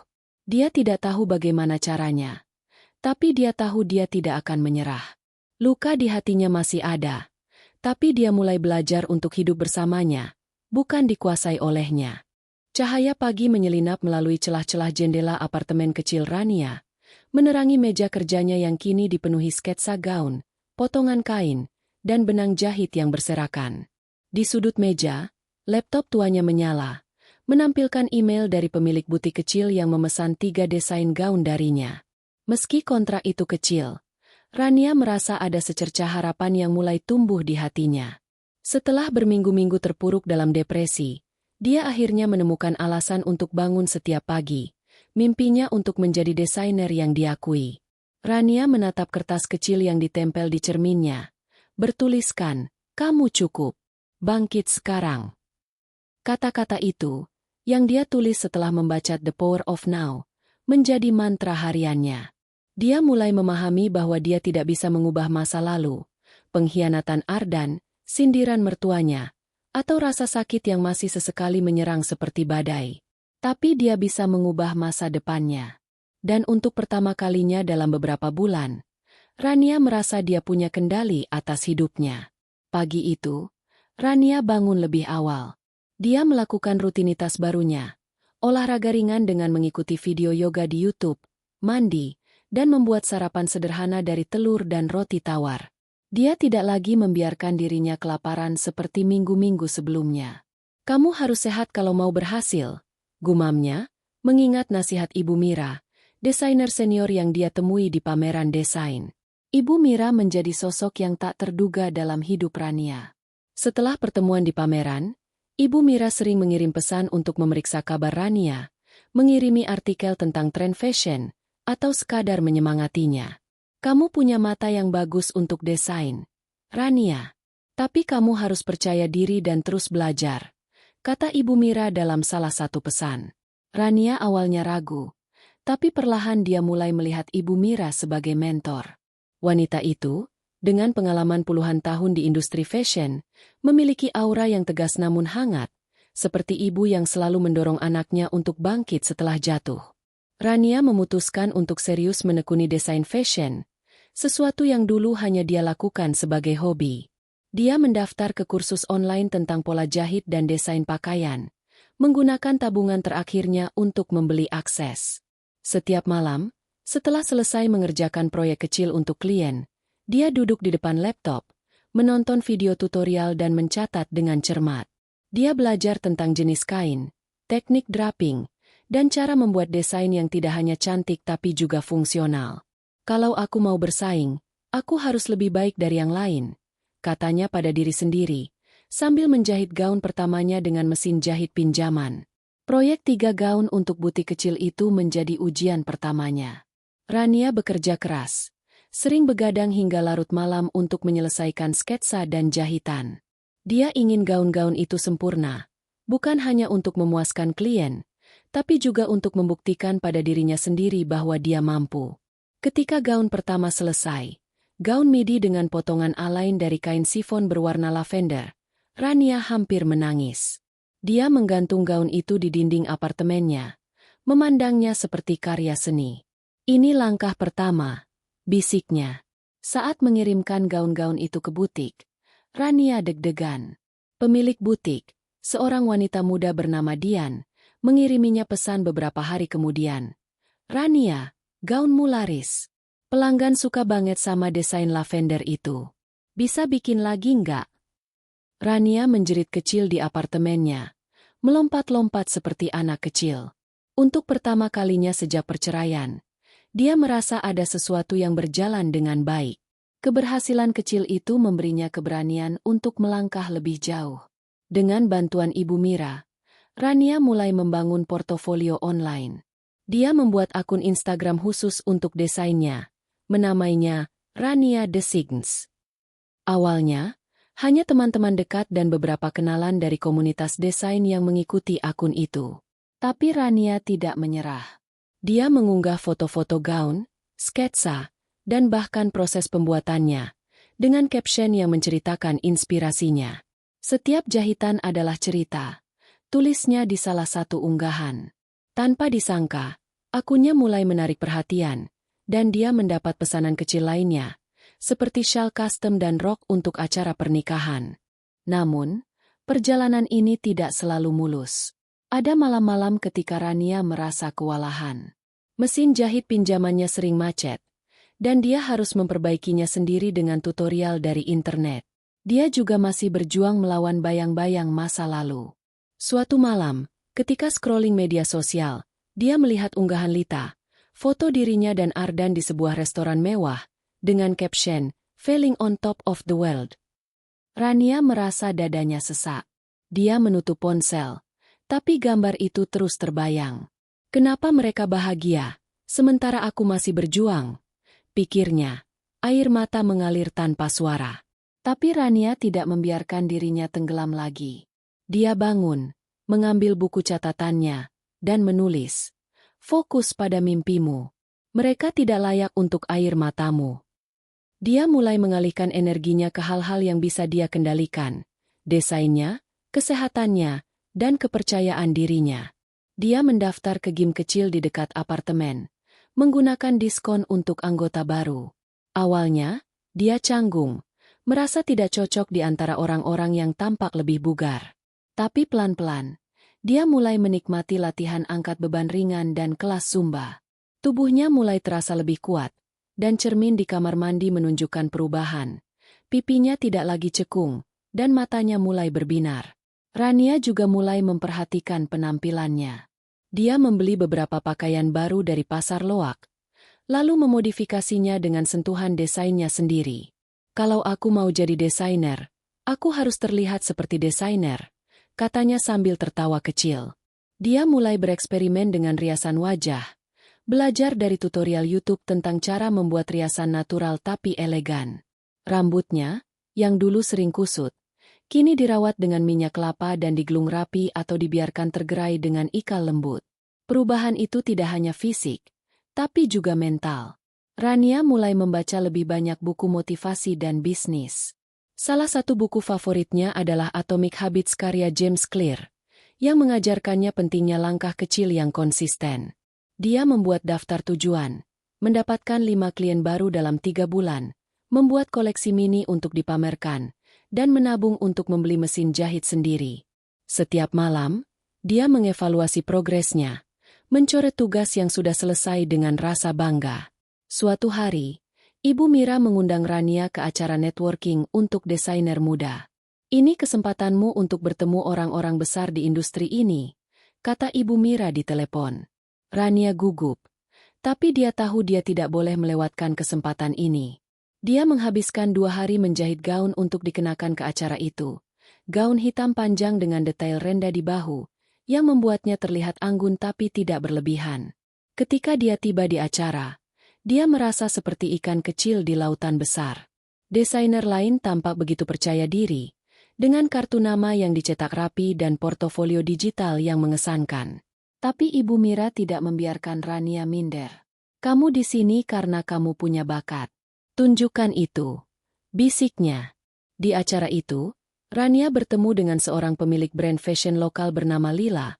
Dia tidak tahu bagaimana caranya, tapi dia tahu dia tidak akan menyerah. Luka di hatinya masih ada, tapi dia mulai belajar untuk hidup bersamanya, bukan dikuasai olehnya. Cahaya pagi menyelinap melalui celah-celah jendela apartemen kecil Rania, menerangi meja kerjanya yang kini dipenuhi sketsa gaun, potongan kain, dan benang jahit yang berserakan. Di sudut meja, laptop tuanya menyala, menampilkan email dari pemilik butik kecil yang memesan 3 desain gaun darinya. Meski kontrak itu kecil, Rania merasa ada secercah harapan yang mulai tumbuh di hatinya. Setelah berminggu-minggu terpuruk dalam depresi, dia akhirnya menemukan alasan untuk bangun setiap pagi. Mimpinya untuk menjadi desainer yang diakui. Rania menatap kertas kecil yang ditempel di cerminnya, bertuliskan, "Kamu cukup. Bangkit sekarang." Kata-kata itu, yang dia tulis setelah membaca The Power of Now, menjadi mantra hariannya. Dia mulai memahami bahwa dia tidak bisa mengubah masa lalu, pengkhianatan Ardan, sindiran mertuanya, atau rasa sakit yang masih sesekali menyerang seperti badai. Tapi dia bisa mengubah masa depannya. Dan untuk pertama kalinya dalam beberapa bulan, Rania merasa dia punya kendali atas hidupnya. Pagi itu, Rania bangun lebih awal. Dia melakukan rutinitas barunya, olahraga ringan dengan mengikuti video yoga di YouTube, mandi, dan membuat sarapan sederhana dari telur dan roti tawar. Dia tidak lagi membiarkan dirinya kelaparan seperti minggu-minggu sebelumnya. "Kamu harus sehat kalau mau berhasil," gumamnya, mengingat nasihat Ibu Mira, desainer senior yang dia temui di pameran desain. Ibu Mira menjadi sosok yang tak terduga dalam hidup Rania. Setelah pertemuan di pameran, Ibu Mira sering mengirim pesan untuk memeriksa kabar Rania, mengirimi artikel tentang tren fashion, atau sekadar menyemangatinya. "Kamu punya mata yang bagus untuk desain, Rania. Tapi kamu harus percaya diri dan terus belajar," kata Ibu Mira dalam salah satu pesan. Rania awalnya ragu, tapi perlahan dia mulai melihat Ibu Mira sebagai mentor. Wanita itu, dengan pengalaman puluhan tahun di industri fashion, memiliki aura yang tegas namun hangat, seperti ibu yang selalu mendorong anaknya untuk bangkit setelah jatuh. Rania memutuskan untuk serius menekuni desain fashion, sesuatu yang dulu hanya dia lakukan sebagai hobi. Dia mendaftar ke kursus online tentang pola jahit dan desain pakaian, menggunakan tabungan terakhirnya untuk membeli akses. Setiap malam, setelah selesai mengerjakan proyek kecil untuk klien, dia duduk di depan laptop, menonton video tutorial dan mencatat dengan cermat. Dia belajar tentang jenis kain, teknik draping, dan cara membuat desain yang tidak hanya cantik tapi juga fungsional. "Kalau aku mau bersaing, aku harus lebih baik dari yang lain," katanya pada diri sendiri, sambil menjahit gaun pertamanya dengan mesin jahit pinjaman. Proyek 3 gaun untuk butik kecil itu menjadi ujian pertamanya. Rania bekerja keras, sering begadang hingga larut malam untuk menyelesaikan sketsa dan jahitan. Dia ingin gaun-gaun itu sempurna, bukan hanya untuk memuaskan klien, tapi juga untuk membuktikan pada dirinya sendiri bahwa dia mampu. Ketika gaun pertama selesai, gaun midi dengan potongan alain dari kain sifon berwarna lavender, Rania hampir menangis. Dia menggantung gaun itu di dinding apartemennya, memandangnya seperti karya seni. Ini langkah pertama, bisiknya. Saat mengirimkan gaun-gaun itu ke butik, Rania deg-degan. Pemilik butik, seorang wanita muda bernama Dian, mengiriminya pesan beberapa hari kemudian. Rania, gaunmu laris. Pelanggan suka banget sama desain lavender itu. Bisa bikin lagi nggak? Rania menjerit kecil di apartemennya, melompat-lompat seperti anak kecil. Untuk pertama kalinya sejak perceraian, dia merasa ada sesuatu yang berjalan dengan baik. Keberhasilan kecil itu memberinya keberanian untuk melangkah lebih jauh. Dengan bantuan Ibu Mira, Rania mulai membangun portofolio online. Dia membuat akun Instagram khusus untuk desainnya, menamainya Rania Designs. Awalnya, hanya teman-teman dekat dan beberapa kenalan dari komunitas desain yang mengikuti akun itu. Tapi Rania tidak menyerah. Dia mengunggah foto-foto gaun, sketsa, dan bahkan proses pembuatannya, dengan caption yang menceritakan inspirasinya. Setiap jahitan adalah cerita, tulisnya di salah satu unggahan. Tanpa disangka, akunnya mulai menarik perhatian, dan dia mendapat pesanan kecil lainnya, seperti shawl custom dan rok untuk acara pernikahan. Namun, perjalanan ini tidak selalu mulus. Ada malam-malam ketika Rania merasa kewalahan. Mesin jahit pinjamannya sering macet, dan dia harus memperbaikinya sendiri dengan tutorial dari internet. Dia juga masih berjuang melawan bayang-bayang masa lalu. Suatu malam, ketika scrolling media sosial, dia melihat unggahan Lita, foto dirinya dan Ardan di sebuah restoran mewah, dengan caption, "Feeling on top of the world." Rania merasa dadanya sesak. Dia menutup ponsel. Tapi gambar itu terus terbayang. Kenapa mereka bahagia, sementara aku masih berjuang? Pikirnya, air mata mengalir tanpa suara. Tapi Rania tidak membiarkan dirinya tenggelam lagi. Dia bangun, mengambil buku catatannya, dan menulis, "Fokus pada mimpimu. Mereka tidak layak untuk air matamu." Dia mulai mengalihkan energinya ke hal-hal yang bisa dia kendalikan. Desainnya, kesehatannya, dan kepercayaan dirinya. Dia mendaftar ke gym kecil di dekat apartemen, menggunakan diskon untuk anggota baru. Awalnya, dia canggung, merasa tidak cocok di antara orang-orang yang tampak lebih bugar. Tapi pelan-pelan, dia mulai menikmati latihan angkat beban ringan dan kelas Zumba. Tubuhnya mulai terasa lebih kuat, dan cermin di kamar mandi menunjukkan perubahan. Pipinya tidak lagi cekung, dan matanya mulai berbinar. Rania juga mulai memperhatikan penampilannya. Dia membeli beberapa pakaian baru dari pasar loak, lalu memodifikasinya dengan sentuhan desainnya sendiri. "Kalau aku mau jadi desainer, aku harus terlihat seperti desainer," katanya sambil tertawa kecil. Dia mulai bereksperimen dengan riasan wajah, belajar dari tutorial YouTube tentang cara membuat riasan natural tapi elegan. Rambutnya, yang dulu sering kusut, kini dirawat dengan minyak kelapa dan digelung rapi atau dibiarkan tergerai dengan ikal lembut. Perubahan itu tidak hanya fisik, tapi juga mental. Rania mulai membaca lebih banyak buku motivasi dan bisnis. Salah satu buku favoritnya adalah Atomic Habits karya James Clear, yang mengajarkannya pentingnya langkah kecil yang konsisten. Dia membuat daftar tujuan, mendapatkan 5 klien baru dalam 3 bulan, membuat koleksi mini untuk dipamerkan, dan menabung untuk membeli mesin jahit sendiri. Setiap malam, dia mengevaluasi progresnya, mencoret tugas yang sudah selesai dengan rasa bangga. Suatu hari, Ibu Mira mengundang Rania ke acara networking untuk desainer muda. "Ini kesempatanmu untuk bertemu orang-orang besar di industri ini," kata Ibu Mira di telepon. Rania gugup, tapi dia tahu dia tidak boleh melewatkan kesempatan ini. Dia menghabiskan 2 hari menjahit gaun untuk dikenakan ke acara itu. Gaun hitam panjang dengan detail rendah di bahu, yang membuatnya terlihat anggun tapi tidak berlebihan. Ketika dia tiba di acara, dia merasa seperti ikan kecil di lautan besar. Desainer lain tampak begitu percaya diri, dengan kartu nama yang dicetak rapi dan portofolio digital yang mengesankan. Tapi Ibu Mira tidak membiarkan Rania minder. "Kamu di sini karena kamu punya bakat. Tunjukkan itu," bisiknya. Di acara itu, Rania bertemu dengan seorang pemilik brand fashion lokal bernama Lila,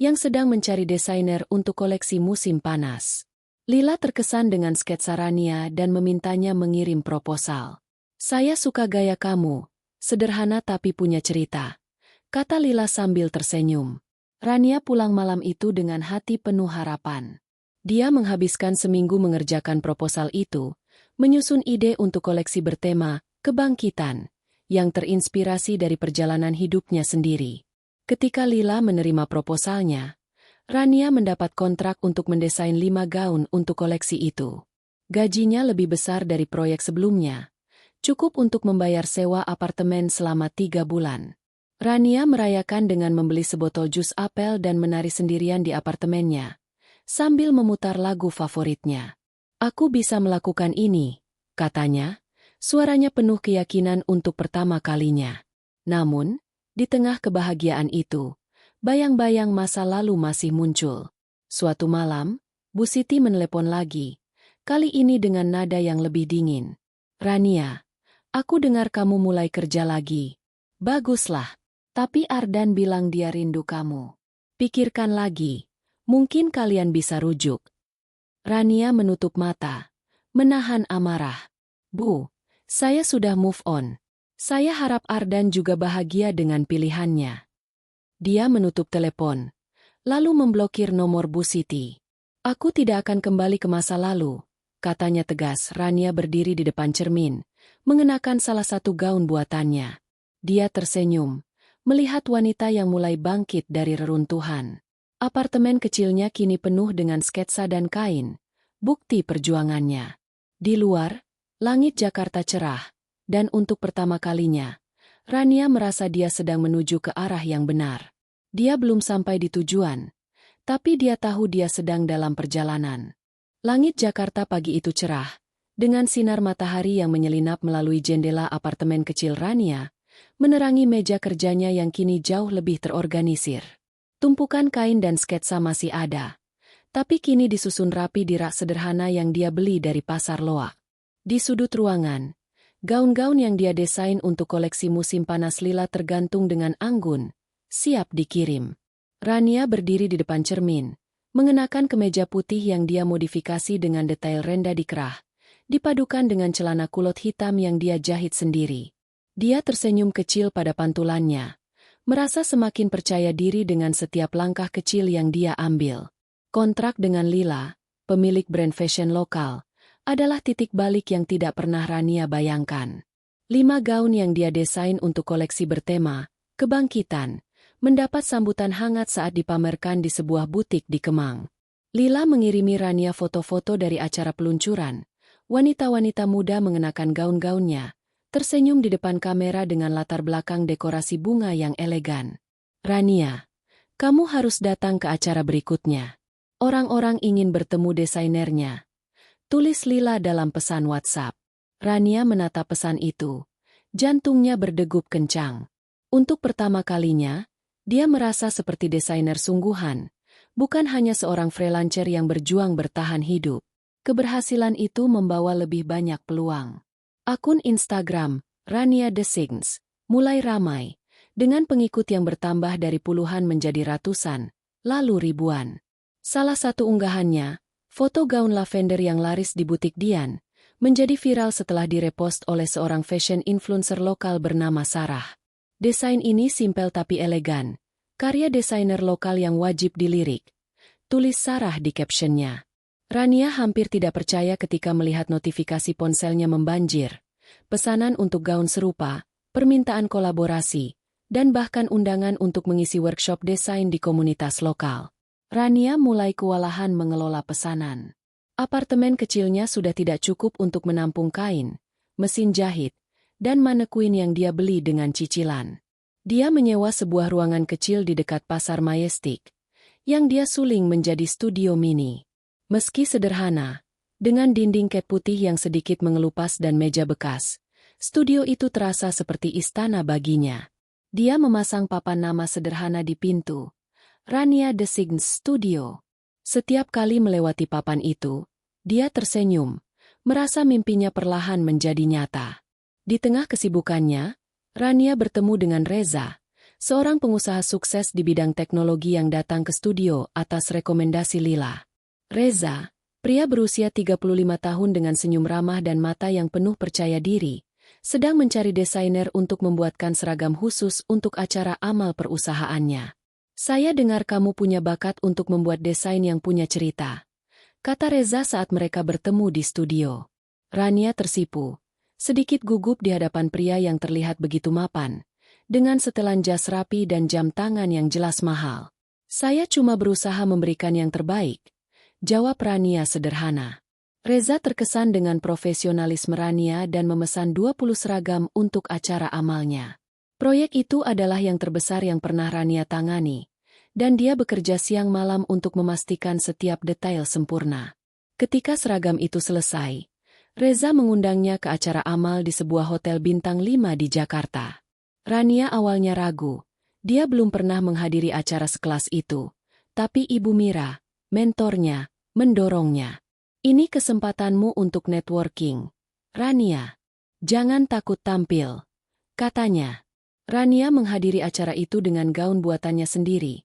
yang sedang mencari desainer untuk koleksi musim panas. Lila terkesan dengan sketsa Rania dan memintanya mengirim proposal. "Saya suka gaya kamu, sederhana tapi punya cerita," kata Lila sambil tersenyum. Rania pulang malam itu dengan hati penuh harapan. Dia menghabiskan seminggu mengerjakan proposal itu, menyusun ide untuk koleksi bertema kebangkitan, yang terinspirasi dari perjalanan hidupnya sendiri. Ketika Lila menerima proposalnya, Rania mendapat kontrak untuk mendesain 5 gaun untuk koleksi itu. Gajinya lebih besar dari proyek sebelumnya, cukup untuk membayar sewa apartemen selama 3 bulan. Rania merayakan dengan membeli sebotol jus apel dan menari sendirian di apartemennya, sambil memutar lagu favoritnya. "Aku bisa melakukan ini," katanya, suaranya penuh keyakinan untuk pertama kalinya. Namun, di tengah kebahagiaan itu, bayang-bayang masa lalu masih muncul. Suatu malam, Bu Siti menelepon lagi, kali ini dengan nada yang lebih dingin. "Rania, aku dengar kamu mulai kerja lagi. Baguslah. Tapi Ardan bilang dia rindu kamu. Pikirkan lagi, mungkin kalian bisa rujuk." Rania menutup mata, menahan amarah. "Bu, saya sudah move on. Saya harap Ardan juga bahagia dengan pilihannya." Dia menutup telepon, lalu memblokir nomor Bu Siti. "Aku tidak akan kembali ke masa lalu," katanya tegas. Rania berdiri di depan cermin, mengenakan salah satu gaun buatannya. Dia tersenyum, melihat wanita yang mulai bangkit dari reruntuhan. Apartemen kecilnya kini penuh dengan sketsa dan kain, bukti perjuangannya. Di luar, langit Jakarta cerah, dan untuk pertama kalinya, Rania merasa dia sedang menuju ke arah yang benar. Dia belum sampai di tujuan, tapi dia tahu dia sedang dalam perjalanan. Langit Jakarta pagi itu cerah, dengan sinar matahari yang menyelinap melalui jendela apartemen kecil Rania, menerangi meja kerjanya yang kini jauh lebih terorganisir. Tumpukan kain dan sketsa masih ada, tapi kini disusun rapi di rak sederhana yang dia beli dari pasar loak. Di sudut ruangan, gaun-gaun yang dia desain untuk koleksi musim panas Lila tergantung dengan anggun, siap dikirim. Rania berdiri di depan cermin, mengenakan kemeja putih yang dia modifikasi dengan detail renda di kerah, dipadukan dengan celana kulot hitam yang dia jahit sendiri. Dia tersenyum kecil pada pantulannya, merasa semakin percaya diri dengan setiap langkah kecil yang dia ambil. Kontrak dengan Lila, pemilik brand fashion lokal, adalah titik balik yang tidak pernah Rania bayangkan. 5 gaun yang dia desain untuk koleksi bertema kebangkitan mendapat sambutan hangat saat dipamerkan di sebuah butik di Kemang. Lila mengirimi Rania foto-foto dari acara peluncuran. Wanita-wanita muda mengenakan gaun-gaunnya, tersenyum di depan kamera dengan latar belakang dekorasi bunga yang elegan. "Rania, kamu harus datang ke acara berikutnya. Orang-orang ingin bertemu desainernya," tulis Lila dalam pesan WhatsApp. Rania menatap pesan itu. Jantungnya berdegup kencang. Untuk pertama kalinya, dia merasa seperti desainer sungguhan, bukan hanya seorang freelancer yang berjuang bertahan hidup. Keberhasilan itu membawa lebih banyak peluang. Akun Instagram, Rania Designs, mulai ramai, dengan pengikut yang bertambah dari puluhan menjadi ratusan, lalu ribuan. Salah satu unggahannya, foto gaun lavender yang laris di butik Dian, menjadi viral setelah direpost oleh seorang fashion influencer lokal bernama Sarah. Desain ini simpel tapi elegan, karya desainer lokal yang wajib dilirik, tulis Sarah di captionnya. Rania hampir tidak percaya ketika melihat notifikasi ponselnya membanjir. Pesanan untuk gaun serupa, permintaan kolaborasi, dan bahkan undangan untuk mengisi workshop desain di komunitas lokal. Rania mulai kewalahan mengelola pesanan. Apartemen kecilnya sudah tidak cukup untuk menampung kain, mesin jahit, dan manekuin yang dia beli dengan cicilan. Dia menyewa sebuah ruangan kecil di dekat Pasar Majestic, yang dia suling menjadi studio mini. Meski sederhana, dengan dinding cat putih yang sedikit mengelupas dan meja bekas, studio itu terasa seperti istana baginya. Dia memasang papan nama sederhana di pintu, Rania Designs Studio. Setiap kali melewati papan itu, dia tersenyum, merasa mimpinya perlahan menjadi nyata. Di tengah kesibukannya, Rania bertemu dengan Reza, seorang pengusaha sukses di bidang teknologi yang datang ke studio atas rekomendasi Lila. Reza, pria berusia 35 tahun dengan senyum ramah dan mata yang penuh percaya diri, sedang mencari desainer untuk membuatkan seragam khusus untuk acara amal perusahaannya. "Saya dengar kamu punya bakat untuk membuat desain yang punya cerita," kata Reza saat mereka bertemu di studio. Rania tersipu, sedikit gugup di hadapan pria yang terlihat begitu mapan, dengan setelan jas rapi dan jam tangan yang jelas mahal. "Saya cuma berusaha memberikan yang terbaik," jawab Rania sederhana. Reza terkesan dengan profesionalisme Rania dan memesan 20 seragam untuk acara amalnya. Proyek itu adalah yang terbesar yang pernah Rania tangani, dan dia bekerja siang malam untuk memastikan setiap detail sempurna. Ketika seragam itu selesai, Reza mengundangnya ke acara amal di sebuah hotel bintang 5 di Jakarta. Rania awalnya ragu, dia belum pernah menghadiri acara sekelas itu, tapi Ibu Mira, mentornya, mendorongnya. "Ini kesempatanmu untuk networking, Rania. Jangan takut tampil," katanya. Rania menghadiri acara itu dengan gaun buatannya sendiri.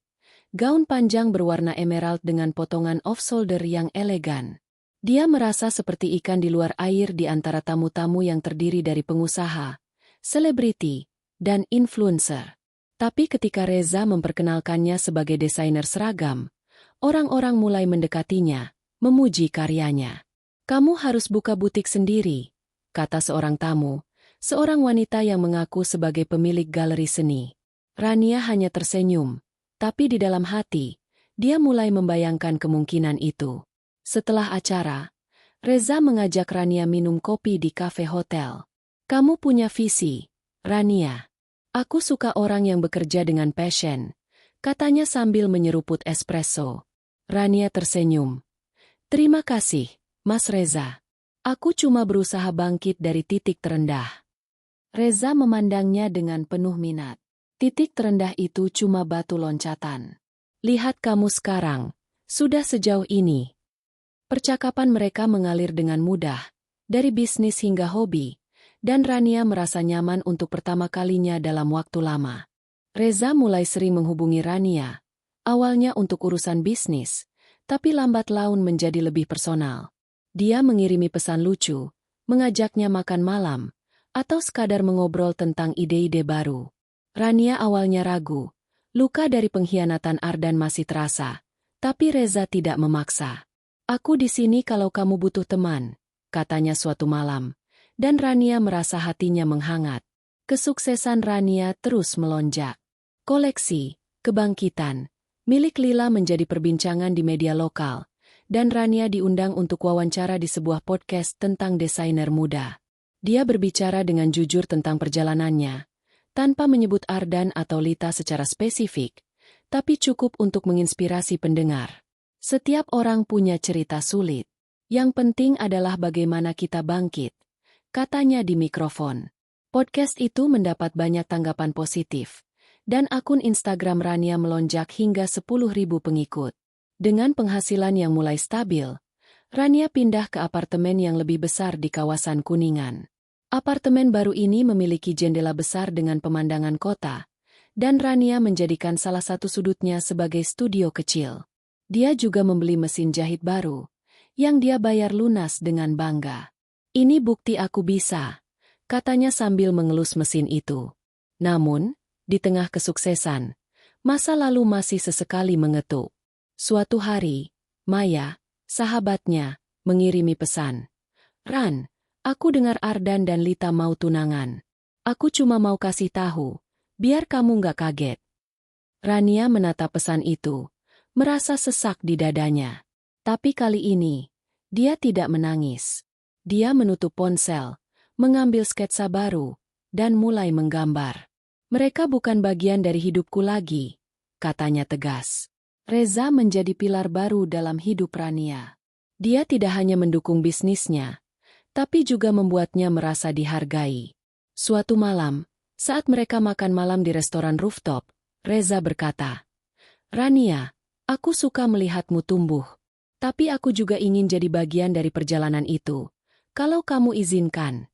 Gaun panjang berwarna emerald dengan potongan off-shoulder yang elegan. Dia merasa seperti ikan di luar air di antara tamu-tamu yang terdiri dari pengusaha, selebriti, dan influencer. Tapi ketika Reza memperkenalkannya sebagai desainer seragam, orang-orang mulai mendekatinya, memuji karyanya. "Kamu harus buka butik sendiri," kata seorang tamu, seorang wanita yang mengaku sebagai pemilik galeri seni. Rania hanya tersenyum, tapi di dalam hati, dia mulai membayangkan kemungkinan itu. Setelah acara, Reza mengajak Rania minum kopi di kafe hotel. "Kamu punya visi, Rania. Aku suka orang yang bekerja dengan passion," katanya sambil menyeruput espresso. Rania tersenyum. "Terima kasih, Mas Reza. Aku cuma berusaha bangkit dari titik terendah." Reza memandangnya dengan penuh minat. "Titik terendah itu cuma batu loncatan. Lihat kamu sekarang, sudah sejauh ini." Percakapan mereka mengalir dengan mudah, dari bisnis hingga hobi, dan Rania merasa nyaman untuk pertama kalinya dalam waktu lama. Reza mulai sering menghubungi Rania, awalnya untuk urusan bisnis, tapi lambat laun menjadi lebih personal. Dia mengirimi pesan lucu, mengajaknya makan malam, atau sekadar mengobrol tentang ide-ide baru. Rania awalnya ragu, luka dari pengkhianatan Ardan masih terasa, tapi Reza tidak memaksa. "Aku di sini kalau kamu butuh teman," katanya suatu malam, dan Rania merasa hatinya menghangat. Kesuksesan Rania terus melonjak. Koleksi, kebangkitan, milik Lila menjadi perbincangan di media lokal, dan Rania diundang untuk wawancara di sebuah podcast tentang desainer muda. Dia berbicara dengan jujur tentang perjalanannya, tanpa menyebut Ardan atau Lita secara spesifik, tapi cukup untuk menginspirasi pendengar. "Setiap orang punya cerita sulit. Yang penting adalah bagaimana kita bangkit," katanya di mikrofon. Podcast itu mendapat banyak tanggapan positif, dan akun Instagram Rania melonjak hingga 10.000 pengikut. Dengan penghasilan yang mulai stabil, Rania pindah ke apartemen yang lebih besar di kawasan Kuningan. Apartemen baru ini memiliki jendela besar dengan pemandangan kota, dan Rania menjadikan salah satu sudutnya sebagai studio kecil. Dia juga membeli mesin jahit baru, yang dia bayar lunas dengan bangga. "Ini bukti aku bisa," katanya sambil mengelus mesin itu. Namun, di tengah kesuksesan, masa lalu masih sesekali mengetuk. Suatu hari, Maya, sahabatnya, mengirimi pesan. "Ran, aku dengar Ardan dan Lita mau tunangan. Aku cuma mau kasih tahu, biar kamu nggak kaget." Rania menatap pesan itu, merasa sesak di dadanya. Tapi kali ini, dia tidak menangis. Dia menutup ponsel, mengambil sketsa baru, dan mulai menggambar. "Mereka bukan bagian dari hidupku lagi," katanya tegas. Reza menjadi pilar baru dalam hidup Rania. Dia tidak hanya mendukung bisnisnya, tapi juga membuatnya merasa dihargai. Suatu malam, saat mereka makan malam di restoran rooftop, Reza berkata, "Rania, aku suka melihatmu tumbuh. Tapi aku juga ingin jadi bagian dari perjalanan itu, kalau kamu izinkan."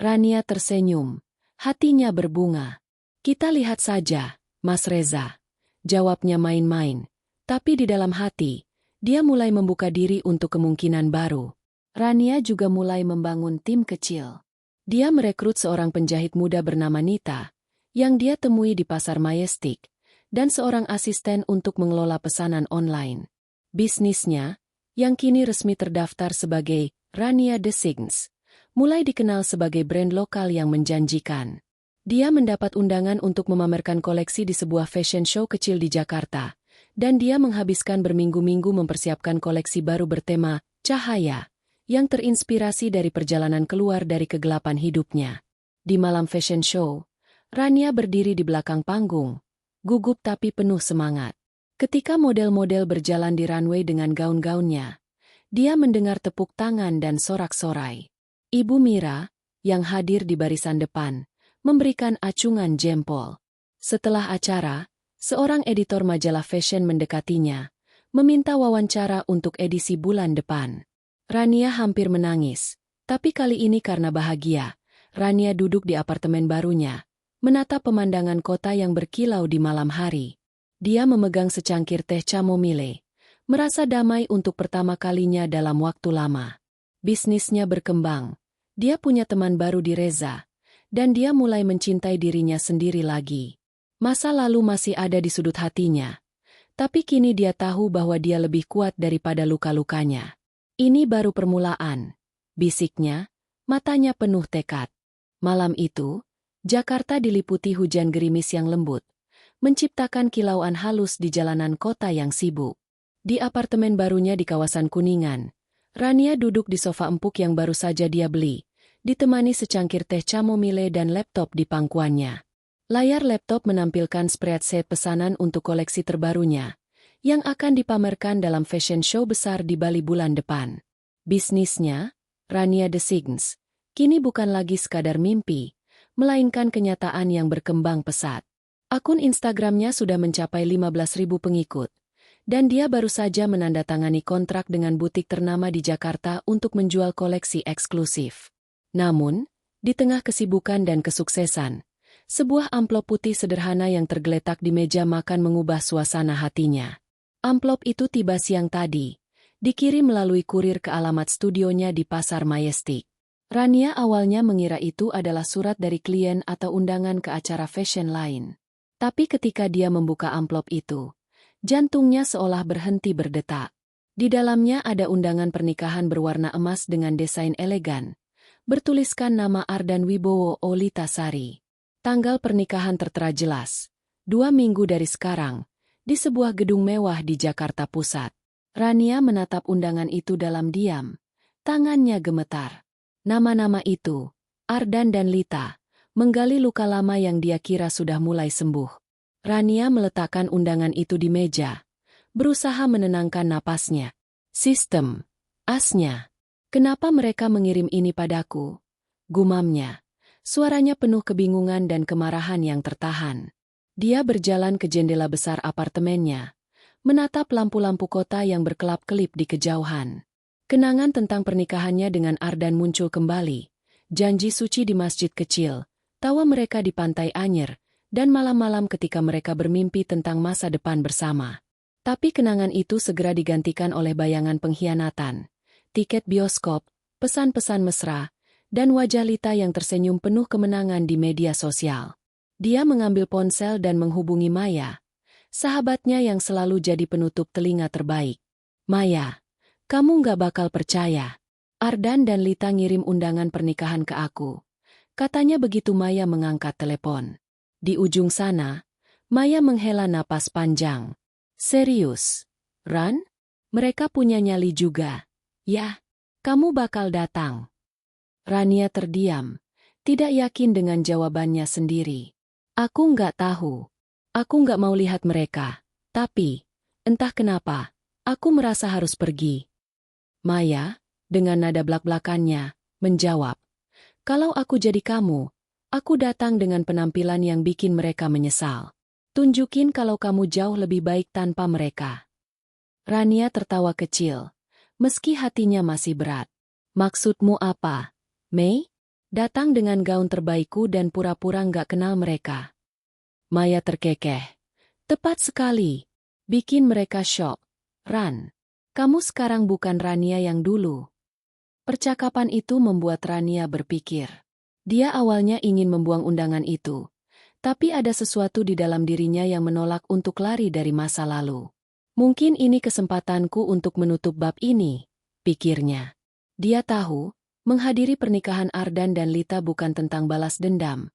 Rania tersenyum, hatinya berbunga. "Kita lihat saja," Mas Reza. Jawabnya main-main. Tapi di dalam hati, dia mulai membuka diri untuk kemungkinan baru. Rania juga mulai membangun tim kecil. Dia merekrut seorang penjahit muda bernama Nita, yang dia temui di Pasar Majestic, dan seorang asisten untuk mengelola pesanan online. Bisnisnya, yang kini resmi terdaftar sebagai Rania Designs, mulai dikenal sebagai brand lokal yang menjanjikan. Dia mendapat undangan untuk memamerkan koleksi di sebuah fashion show kecil di Jakarta, dan dia menghabiskan berminggu-minggu mempersiapkan koleksi baru bertema cahaya, yang terinspirasi dari perjalanan keluar dari kegelapan hidupnya. Di malam fashion show, Rania berdiri di belakang panggung, gugup tapi penuh semangat. Ketika model-model berjalan di runway dengan gaun-gaunnya, dia mendengar tepuk tangan dan sorak-sorai. Ibu Mira, yang hadir di barisan depan, memberikan acungan jempol. Setelah acara, seorang editor majalah fashion mendekatinya, meminta wawancara untuk edisi bulan depan. Rania hampir menangis, tapi kali ini karena bahagia, Rania duduk di apartemen barunya, menatap pemandangan kota yang berkilau di malam hari. Dia memegang secangkir teh chamomile, merasa damai untuk pertama kalinya dalam waktu lama. Bisnisnya berkembang, dia punya teman baru di Reza, dan dia mulai mencintai dirinya sendiri lagi. Masa lalu masih ada di sudut hatinya, tapi kini dia tahu bahwa dia lebih kuat daripada luka-lukanya. Ini baru permulaan, bisiknya, matanya penuh tekad. Malam itu, Jakarta diliputi hujan gerimis yang lembut, menciptakan kilauan halus di jalanan kota yang sibuk. Di apartemen barunya di kawasan Kuningan, Rania duduk di sofa empuk yang baru saja dia beli, ditemani secangkir teh chamomile dan laptop di pangkuannya. Layar laptop menampilkan spreadsheet pesanan untuk koleksi terbarunya, yang akan dipamerkan dalam fashion show besar di Bali bulan depan. Bisnisnya, Rania Designs, kini bukan lagi sekadar mimpi, melainkan kenyataan yang berkembang pesat. Akun Instagramnya sudah mencapai 15.000 pengikut, dan dia baru saja menandatangani kontrak dengan butik ternama di Jakarta untuk menjual koleksi eksklusif. Namun, di tengah kesibukan dan kesuksesan, sebuah amplop putih sederhana yang tergeletak di meja makan mengubah suasana hatinya. Amplop itu tiba siang tadi, dikirim melalui kurir ke alamat studionya di Pasar Majestic. Rania awalnya mengira itu adalah surat dari klien atau undangan ke acara fashion lain. Tapi ketika dia membuka amplop itu, jantungnya seolah berhenti berdetak. Di dalamnya ada undangan pernikahan berwarna emas dengan desain elegan, bertuliskan nama Ardan Wibowo Olitasari. Tanggal pernikahan tertera jelas, 2 minggu dari sekarang, di sebuah gedung mewah di Jakarta Pusat. Rania menatap undangan itu dalam diam. Tangannya gemetar. Nama-nama itu, Ardan dan Lita, menggali luka lama yang dia kira sudah mulai sembuh. Rania meletakkan undangan itu di meja, berusaha menenangkan napasnya. Sistem, asnya. Kenapa mereka mengirim ini padaku? Gumamnya. Suaranya penuh kebingungan dan kemarahan yang tertahan. Dia berjalan ke jendela besar apartemennya, menatap lampu-lampu kota yang berkelap-kelip di kejauhan. Kenangan tentang pernikahannya dengan Ardan muncul kembali, janji suci di masjid kecil, tawa mereka di pantai Anyer, dan malam-malam ketika mereka bermimpi tentang masa depan bersama. Tapi kenangan itu segera digantikan oleh bayangan pengkhianatan, tiket bioskop, pesan-pesan mesra, dan wajah Lita yang tersenyum penuh kemenangan di media sosial. Dia mengambil ponsel dan menghubungi Maya, sahabatnya yang selalu jadi penutup telinga terbaik. Maya, kamu nggak bakal percaya. Ardan dan Lita ngirim undangan pernikahan ke aku. Katanya begitu Maya mengangkat telepon. Di ujung sana, Maya menghela napas panjang. Serius? Ran? Mereka punya nyali juga. Ya, kamu bakal datang. Rania terdiam, tidak yakin dengan jawabannya sendiri. Aku nggak tahu. Aku nggak mau lihat mereka. Tapi, entah kenapa, aku merasa harus pergi. Maya, dengan nada blak-blakannya, menjawab. Kalau aku jadi kamu, aku datang dengan penampilan yang bikin mereka menyesal. Tunjukin kalau kamu jauh lebih baik tanpa mereka. Rania tertawa kecil, meski hatinya masih berat. Maksudmu apa, Mei? Datang dengan gaun terbaikku dan pura-pura nggak kenal mereka. Maya terkekeh. Tepat sekali. Bikin mereka syok. Ran, kamu sekarang bukan Rania yang dulu. Percakapan itu membuat Rania berpikir. Dia awalnya ingin membuang undangan itu. Tapi ada sesuatu di dalam dirinya yang menolak untuk lari dari masa lalu. Mungkin ini kesempatanku untuk menutup bab ini, pikirnya. Dia tahu, menghadiri pernikahan Ardan dan Lita bukan tentang balas dendam,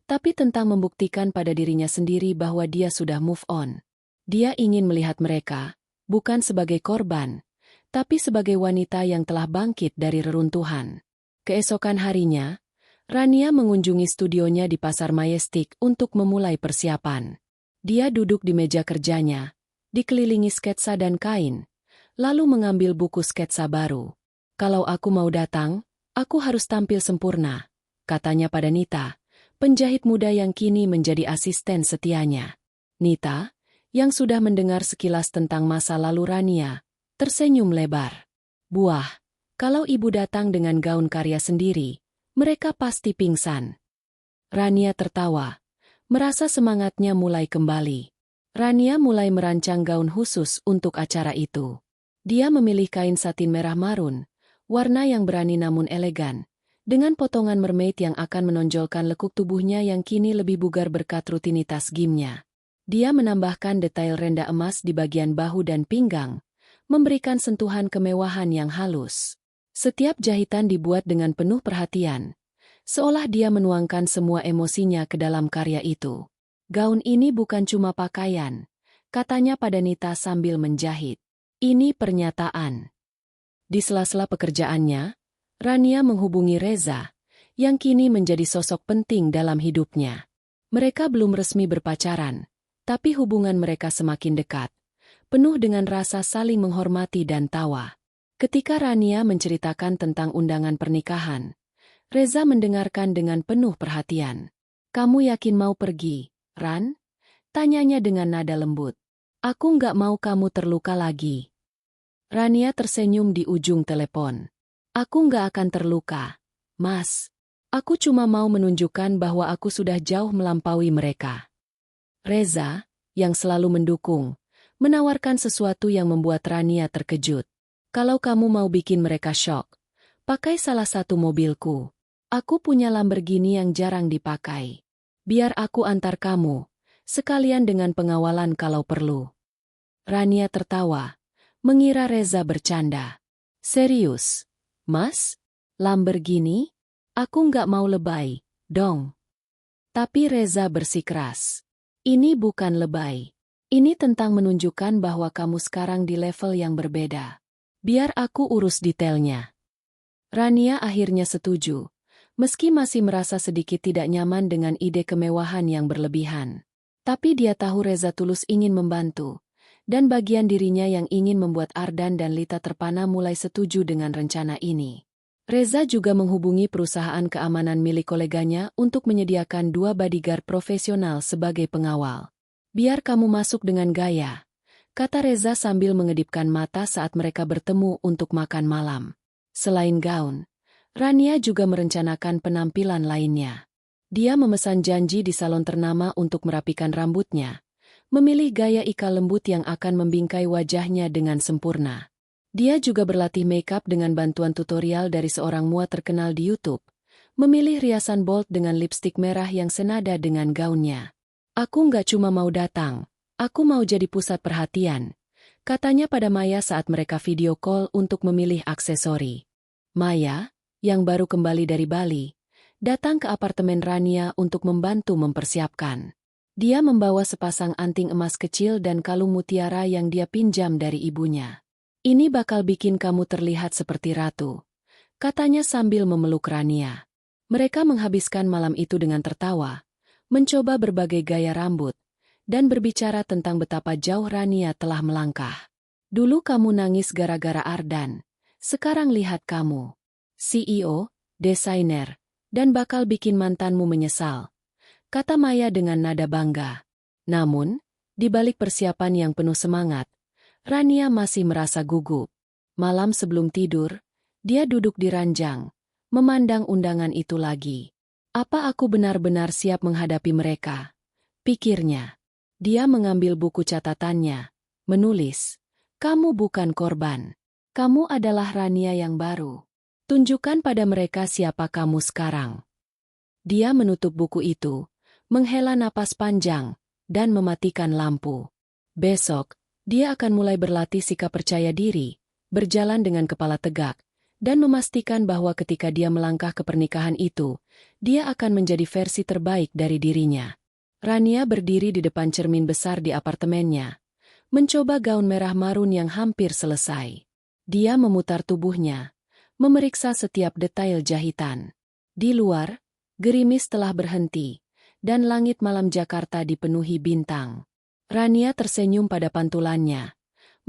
tapi tentang membuktikan pada dirinya sendiri bahwa dia sudah move on. Dia ingin melihat mereka, bukan sebagai korban, tapi sebagai wanita yang telah bangkit dari reruntuhan. Keesokan harinya, Rania mengunjungi studionya di Pasar Majestic untuk memulai persiapan. Dia duduk di meja kerjanya, dikelilingi sketsa dan kain, lalu mengambil buku sketsa baru. Kalau aku mau datang, aku harus tampil sempurna, katanya pada Nita, penjahit muda yang kini menjadi asisten setianya. Nita, yang sudah mendengar sekilas tentang masa lalu Rania, tersenyum lebar. Buah, kalau ibu datang dengan gaun karya sendiri, mereka pasti pingsan. Rania tertawa, merasa semangatnya mulai kembali. Rania mulai merancang gaun khusus untuk acara itu. Dia memilih kain satin merah marun, warna yang berani namun elegan, dengan potongan mermaid yang akan menonjolkan lekuk tubuhnya yang kini lebih bugar berkat rutinitas gymnya. Dia menambahkan detail renda emas di bagian bahu dan pinggang, memberikan sentuhan kemewahan yang halus. Setiap jahitan dibuat dengan penuh perhatian, seolah dia menuangkan semua emosinya ke dalam karya itu. Gaun ini bukan cuma pakaian, katanya pada Nita sambil menjahit. Ini pernyataan. Di sela-sela pekerjaannya, Rania menghubungi Reza, yang kini menjadi sosok penting dalam hidupnya. Mereka belum resmi berpacaran, tapi hubungan mereka semakin dekat, penuh dengan rasa saling menghormati dan tawa. Ketika Rania menceritakan tentang undangan pernikahan, Reza mendengarkan dengan penuh perhatian. "Kamu yakin mau pergi, Ran?" tanyanya dengan nada lembut. "Aku nggak mau kamu terluka lagi." Rania tersenyum di ujung telepon. "Aku nggak akan terluka, Mas. Aku cuma mau menunjukkan bahwa aku sudah jauh melampaui mereka." Reza, yang selalu mendukung, menawarkan sesuatu yang membuat Rania terkejut. "Kalau kamu mau bikin mereka syok, pakai salah satu mobilku. Aku punya Lamborghini yang jarang dipakai. Biar aku antar kamu, sekalian dengan pengawalan kalau perlu." Rania tertawa, mengira Reza bercanda. "Serius, Mas? Lamborghini? Aku nggak mau lebay, dong." Tapi Reza bersikeras. "Ini bukan lebay. Ini tentang menunjukkan bahwa kamu sekarang di level yang berbeda. Biar aku urus detailnya." Rania akhirnya setuju, meski masih merasa sedikit tidak nyaman dengan ide kemewahan yang berlebihan. Tapi dia tahu Reza tulus ingin membantu, dan bagian dirinya yang ingin membuat Ardan dan Lita terpana mulai setuju dengan rencana ini. Reza juga menghubungi perusahaan keamanan milik koleganya untuk menyediakan 2 bodyguard profesional sebagai pengawal. "Biar kamu masuk dengan gaya," kata Reza sambil mengedipkan mata saat mereka bertemu untuk makan malam. Selain gaun, Rania juga merencanakan penampilan lainnya. Dia memesan janji di salon ternama untuk merapikan rambutnya, memilih gaya ika lembut yang akan membingkai wajahnya dengan sempurna. Dia juga berlatih makeup dengan bantuan tutorial dari seorang muat terkenal di YouTube, memilih riasan bold dengan lipstik merah yang senada dengan gaunnya. "Aku nggak cuma mau datang, aku mau jadi pusat perhatian," katanya pada Maya saat mereka video call untuk memilih aksesori. Maya, yang baru kembali dari Bali, datang ke apartemen Rania untuk membantu mempersiapkan. Dia membawa sepasang anting emas kecil dan kalung mutiara yang dia pinjam dari ibunya. "Ini bakal bikin kamu terlihat seperti ratu," katanya sambil memeluk Rania. Mereka menghabiskan malam itu dengan tertawa, mencoba berbagai gaya rambut, dan berbicara tentang betapa jauh Rania telah melangkah. "Dulu kamu nangis gara-gara Ardan, sekarang lihat kamu. CEO, desainer, dan bakal bikin mantanmu menyesal," kata Maya dengan nada bangga. Namun, di balik persiapan yang penuh semangat, Rania masih merasa gugup. Malam sebelum tidur, dia duduk di ranjang, memandang undangan itu lagi. "Apa aku benar-benar siap menghadapi mereka?" pikirnya. Dia mengambil buku catatannya, menulis, "Kamu bukan korban. Kamu adalah Rania yang baru. Tunjukkan pada mereka siapa kamu sekarang." Dia menutup buku itu, menghela napas panjang, dan mematikan lampu. Besok, dia akan mulai berlatih sikap percaya diri, berjalan dengan kepala tegak, dan memastikan bahwa ketika dia melangkah ke pernikahan itu, dia akan menjadi versi terbaik dari dirinya. Rania berdiri di depan cermin besar di apartemennya, mencoba gaun merah marun yang hampir selesai. Dia memutar tubuhnya, memeriksa setiap detail jahitan. Di luar, gerimis telah berhenti, dan langit malam Jakarta dipenuhi bintang. Rania tersenyum pada pantulannya,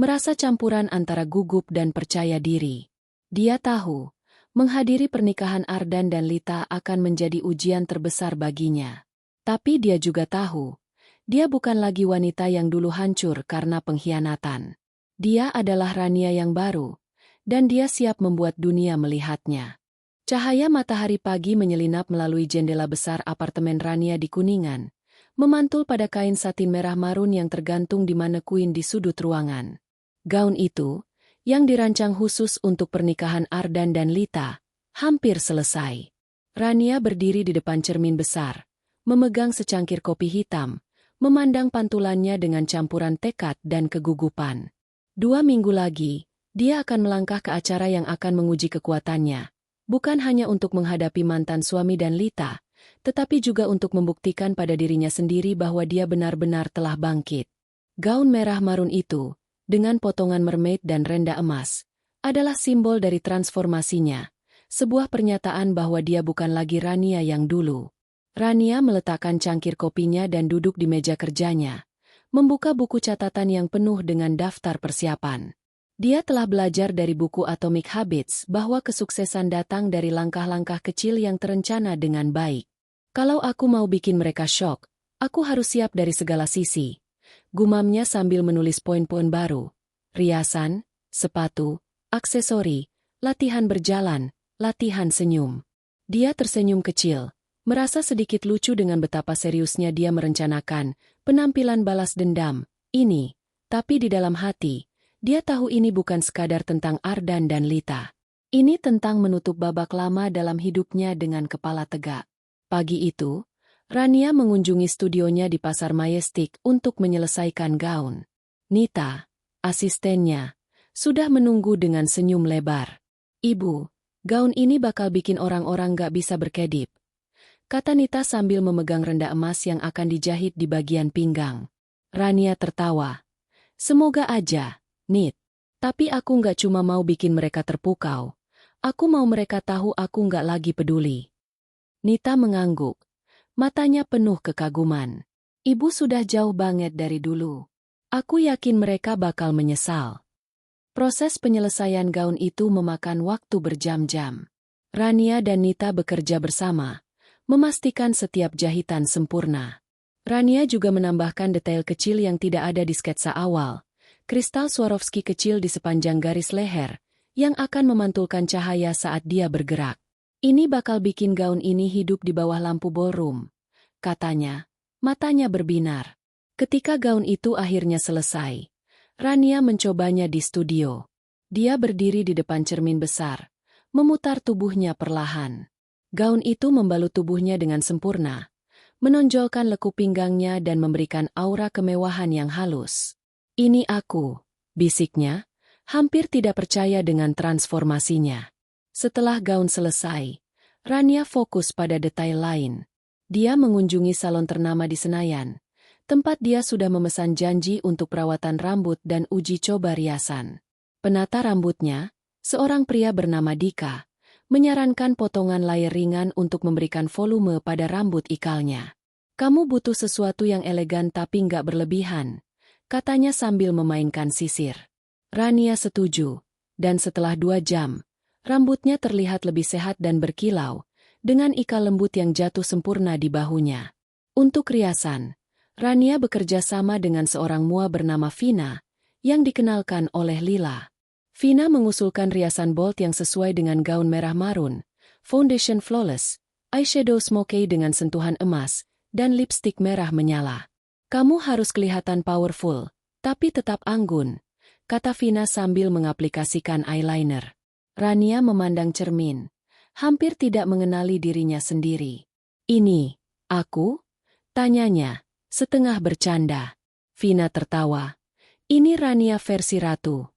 merasa campuran antara gugup dan percaya diri. Dia tahu, menghadiri pernikahan Ardan dan Lita akan menjadi ujian terbesar baginya. Tapi dia juga tahu, dia bukan lagi wanita yang dulu hancur karena pengkhianatan. Dia adalah Rania yang baru, dan dia siap membuat dunia melihatnya. Cahaya matahari pagi menyelinap melalui jendela besar apartemen Rania di Kuningan, memantul pada kain satin merah marun yang tergantung di manekuin di sudut ruangan. Gaun itu, yang dirancang khusus untuk pernikahan Ardan dan Lita, hampir selesai. Rania berdiri di depan cermin besar, memegang secangkir kopi hitam, memandang pantulannya dengan campuran tekad dan kegugupan. 2 minggu lagi, dia akan melangkah ke acara yang akan menguji kekuatannya, bukan hanya untuk menghadapi mantan suami dan Lita, tetapi juga untuk membuktikan pada dirinya sendiri bahwa dia benar-benar telah bangkit. Gaun merah marun itu, dengan potongan mermaid dan renda emas, adalah simbol dari transformasinya, sebuah pernyataan bahwa dia bukan lagi Rania yang dulu. Rania meletakkan cangkir kopinya dan duduk di meja kerjanya, membuka buku catatan yang penuh dengan daftar persiapan. Dia telah belajar dari buku Atomic Habits bahwa kesuksesan datang dari langkah-langkah kecil yang terencana dengan baik. Kalau aku mau bikin mereka syok, aku harus siap dari segala sisi. Gumamnya sambil menulis poin-poin baru. Riasan, sepatu, aksesori, latihan berjalan, latihan senyum. Dia tersenyum kecil, merasa sedikit lucu dengan betapa seriusnya dia merencanakan penampilan balas dendam ini, tapi di dalam hati, dia tahu ini bukan sekadar tentang Ardan dan Lita. Ini tentang menutup babak lama dalam hidupnya dengan kepala tegak. Pagi itu, Rania mengunjungi studionya di Pasar Majestic untuk menyelesaikan gaun. Nita, asistennya, sudah menunggu dengan senyum lebar. "Ibu, gaun ini bakal bikin orang-orang gak bisa berkedip," kata Nita sambil memegang renda emas yang akan dijahit di bagian pinggang. Rania tertawa. "Semoga aja, Nit. Tapi aku nggak cuma mau bikin mereka terpukau. Aku mau mereka tahu aku nggak lagi peduli." Nita mengangguk. Matanya penuh kekaguman. "Ibu sudah jauh banget dari dulu. Aku yakin mereka bakal menyesal." Proses penyelesaian gaun itu memakan waktu berjam-jam. Rania dan Nita bekerja bersama, memastikan setiap jahitan sempurna. Rania juga menambahkan detail kecil yang tidak ada di sketsa awal, kristal Swarovski kecil di sepanjang garis leher, yang akan memantulkan cahaya saat dia bergerak. "Ini bakal bikin gaun ini hidup di bawah lampu ballroom," katanya, matanya berbinar. Ketika gaun itu akhirnya selesai, Rania mencobanya di studio. Dia berdiri di depan cermin besar, memutar tubuhnya perlahan. Gaun itu membalut tubuhnya dengan sempurna, menonjolkan lekuk pinggangnya dan memberikan aura kemewahan yang halus. "Ini aku," bisiknya, hampir tidak percaya dengan transformasinya. Setelah gaun selesai, Rania fokus pada detail lain. Dia mengunjungi salon ternama di Senayan, tempat dia sudah memesan janji untuk perawatan rambut dan uji coba riasan. Penata rambutnya, seorang pria bernama Dika, menyarankan potongan layer ringan untuk memberikan volume pada rambut ikalnya. "Kamu butuh sesuatu yang elegan tapi nggak berlebihan," katanya sambil memainkan sisir. Rania setuju, dan setelah 2 jam, rambutnya terlihat lebih sehat dan berkilau, dengan ikal lembut yang jatuh sempurna di bahunya. Untuk riasan, Rania bekerja sama dengan seorang mua bernama Vina, yang dikenalkan oleh Lila. Vina mengusulkan riasan bold yang sesuai dengan gaun merah marun, foundation flawless, eyeshadow smoky dengan sentuhan emas, dan lipstik merah menyala. Kamu harus kelihatan powerful, tapi tetap anggun, kata Vina sambil mengaplikasikan eyeliner. Rania memandang cermin, hampir tidak mengenali dirinya sendiri. Ini, aku? Tanyanya, setengah bercanda. Vina tertawa. Ini Rania versi ratu.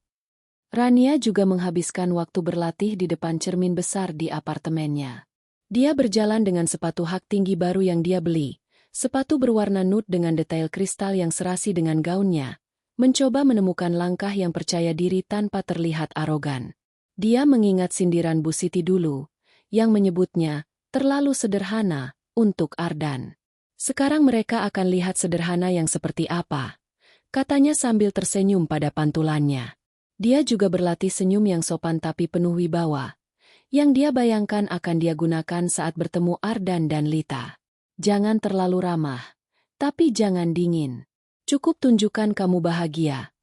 Rania juga menghabiskan waktu berlatih di depan cermin besar di apartemennya. Dia berjalan dengan sepatu hak tinggi baru yang dia beli, sepatu berwarna nude dengan detail kristal yang serasi dengan gaunnya, mencoba menemukan langkah yang percaya diri tanpa terlihat arogan. Dia mengingat sindiran Bu Siti dulu, yang menyebutnya terlalu sederhana untuk Ardan. Sekarang mereka akan lihat sederhana yang seperti apa, katanya sambil tersenyum pada pantulannya. Dia juga berlatih senyum yang sopan tapi penuh wibawa, yang dia bayangkan akan dia gunakan saat bertemu Ardan dan Lita. Jangan terlalu ramah, tapi jangan dingin. Cukup tunjukkan kamu bahagia.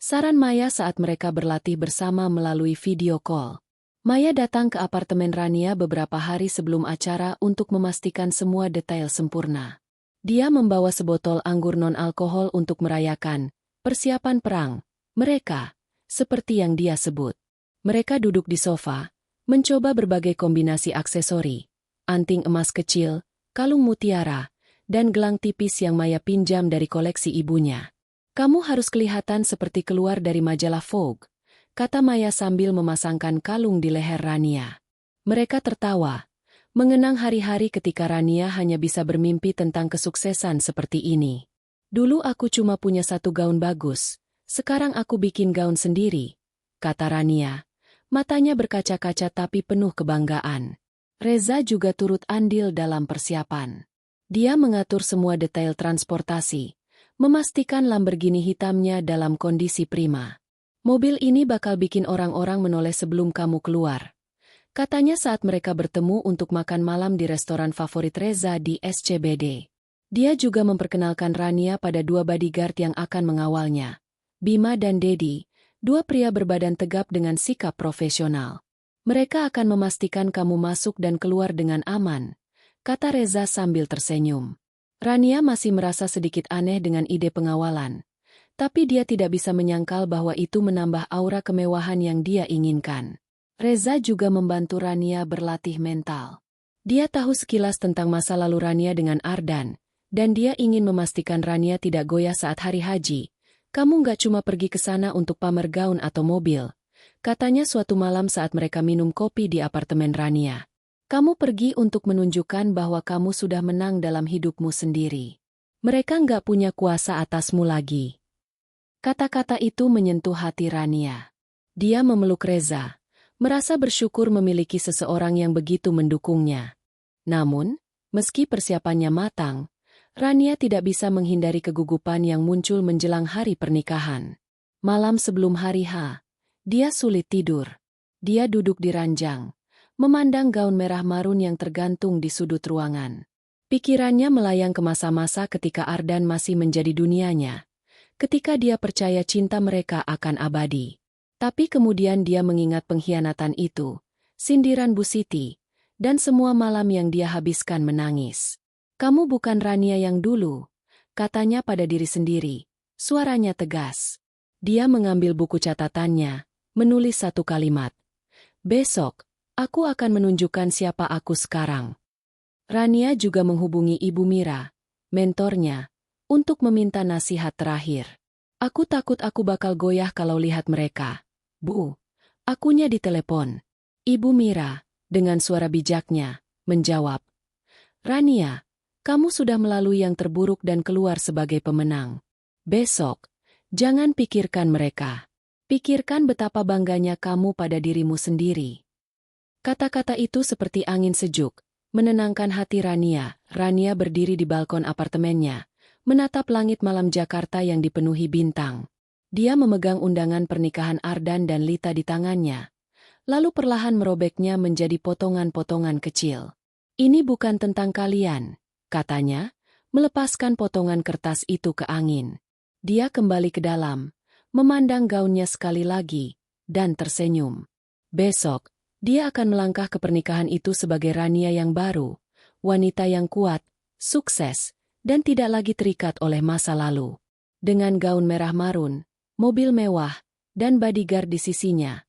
Saran Maya saat mereka berlatih bersama melalui video call. Maya datang ke apartemen Rania beberapa hari sebelum acara untuk memastikan semua detail sempurna. Dia membawa sebotol anggur non-alkohol untuk merayakan persiapan perang mereka. Seperti yang dia sebut. Mereka duduk di sofa, mencoba berbagai kombinasi aksesori, anting emas kecil, kalung mutiara, dan gelang tipis yang Maya pinjam dari koleksi ibunya. Kamu harus kelihatan seperti keluar dari majalah Vogue, kata Maya sambil memasangkan kalung di leher Rania. Mereka tertawa, mengenang hari-hari ketika Rania hanya bisa bermimpi tentang kesuksesan seperti ini. Dulu aku cuma punya satu gaun bagus. Sekarang aku bikin gaun sendiri, kata Rania. Matanya berkaca-kaca tapi penuh kebanggaan. Reza juga turut andil dalam persiapan. Dia mengatur semua detail transportasi, memastikan Lamborghini hitamnya dalam kondisi prima. Mobil ini bakal bikin orang-orang menoleh sebelum kamu keluar, katanya saat mereka bertemu untuk makan malam di restoran favorit Reza di SCBD. Dia juga memperkenalkan Rania pada dua bodyguard yang akan mengawalnya. Bima dan Dedi, dua pria berbadan tegap dengan sikap profesional. Mereka akan memastikan kamu masuk dan keluar dengan aman, kata Reza sambil tersenyum. Rania masih merasa sedikit aneh dengan ide pengawalan, tapi dia tidak bisa menyangkal bahwa itu menambah aura kemewahan yang dia inginkan. Reza juga membantu Rania berlatih mental. Dia tahu sekilas tentang masa lalu Rania dengan Ardan, dan dia ingin memastikan Rania tidak goyah saat hari haji. Kamu nggak cuma pergi ke sana untuk pamer gaun atau mobil, katanya suatu malam saat mereka minum kopi di apartemen Rania. Kamu pergi untuk menunjukkan bahwa kamu sudah menang dalam hidupmu sendiri. Mereka nggak punya kuasa atasmu lagi. Kata-kata itu menyentuh hati Rania. Dia memeluk Reza, merasa bersyukur memiliki seseorang yang begitu mendukungnya. Namun, meski persiapannya matang, Rania tidak bisa menghindari kegugupan yang muncul menjelang hari pernikahan. Malam sebelum hari H, dia sulit tidur. Dia duduk di ranjang, memandang gaun merah marun yang tergantung di sudut ruangan. Pikirannya melayang ke masa-masa ketika Ardan masih menjadi dunianya, ketika dia percaya cinta mereka akan abadi. Tapi kemudian dia mengingat pengkhianatan itu, sindiran Bu Siti, dan semua malam yang dia habiskan menangis. Kamu bukan Rania yang dulu, katanya pada diri sendiri, suaranya tegas. Dia mengambil buku catatannya, menulis satu kalimat. Besok, aku akan menunjukkan siapa aku sekarang. Rania juga menghubungi Ibu Mira, mentornya, untuk meminta nasihat terakhir. Aku takut aku bakal goyah kalau lihat mereka. Bu, akunya ditelepon. Ibu Mira, dengan suara bijaknya, menjawab. Rania, kamu sudah melalui yang terburuk dan keluar sebagai pemenang. Besok, jangan pikirkan mereka. Pikirkan betapa bangganya kamu pada dirimu sendiri. Kata-kata itu seperti angin sejuk, menenangkan hati Rania. Rania berdiri di balkon apartemennya, menatap langit malam Jakarta yang dipenuhi bintang. Dia memegang undangan pernikahan Ardan dan Lita di tangannya, lalu perlahan merobeknya menjadi potongan-potongan kecil. Ini bukan tentang kalian, katanya, melepaskan potongan kertas itu ke angin. Dia kembali ke dalam, memandang gaunnya sekali lagi, dan tersenyum. Besok, dia akan melangkah ke pernikahan itu sebagai Rania yang baru, wanita yang kuat, sukses, dan tidak lagi terikat oleh masa lalu. Dengan gaun merah marun, mobil mewah, dan bodyguard di sisinya,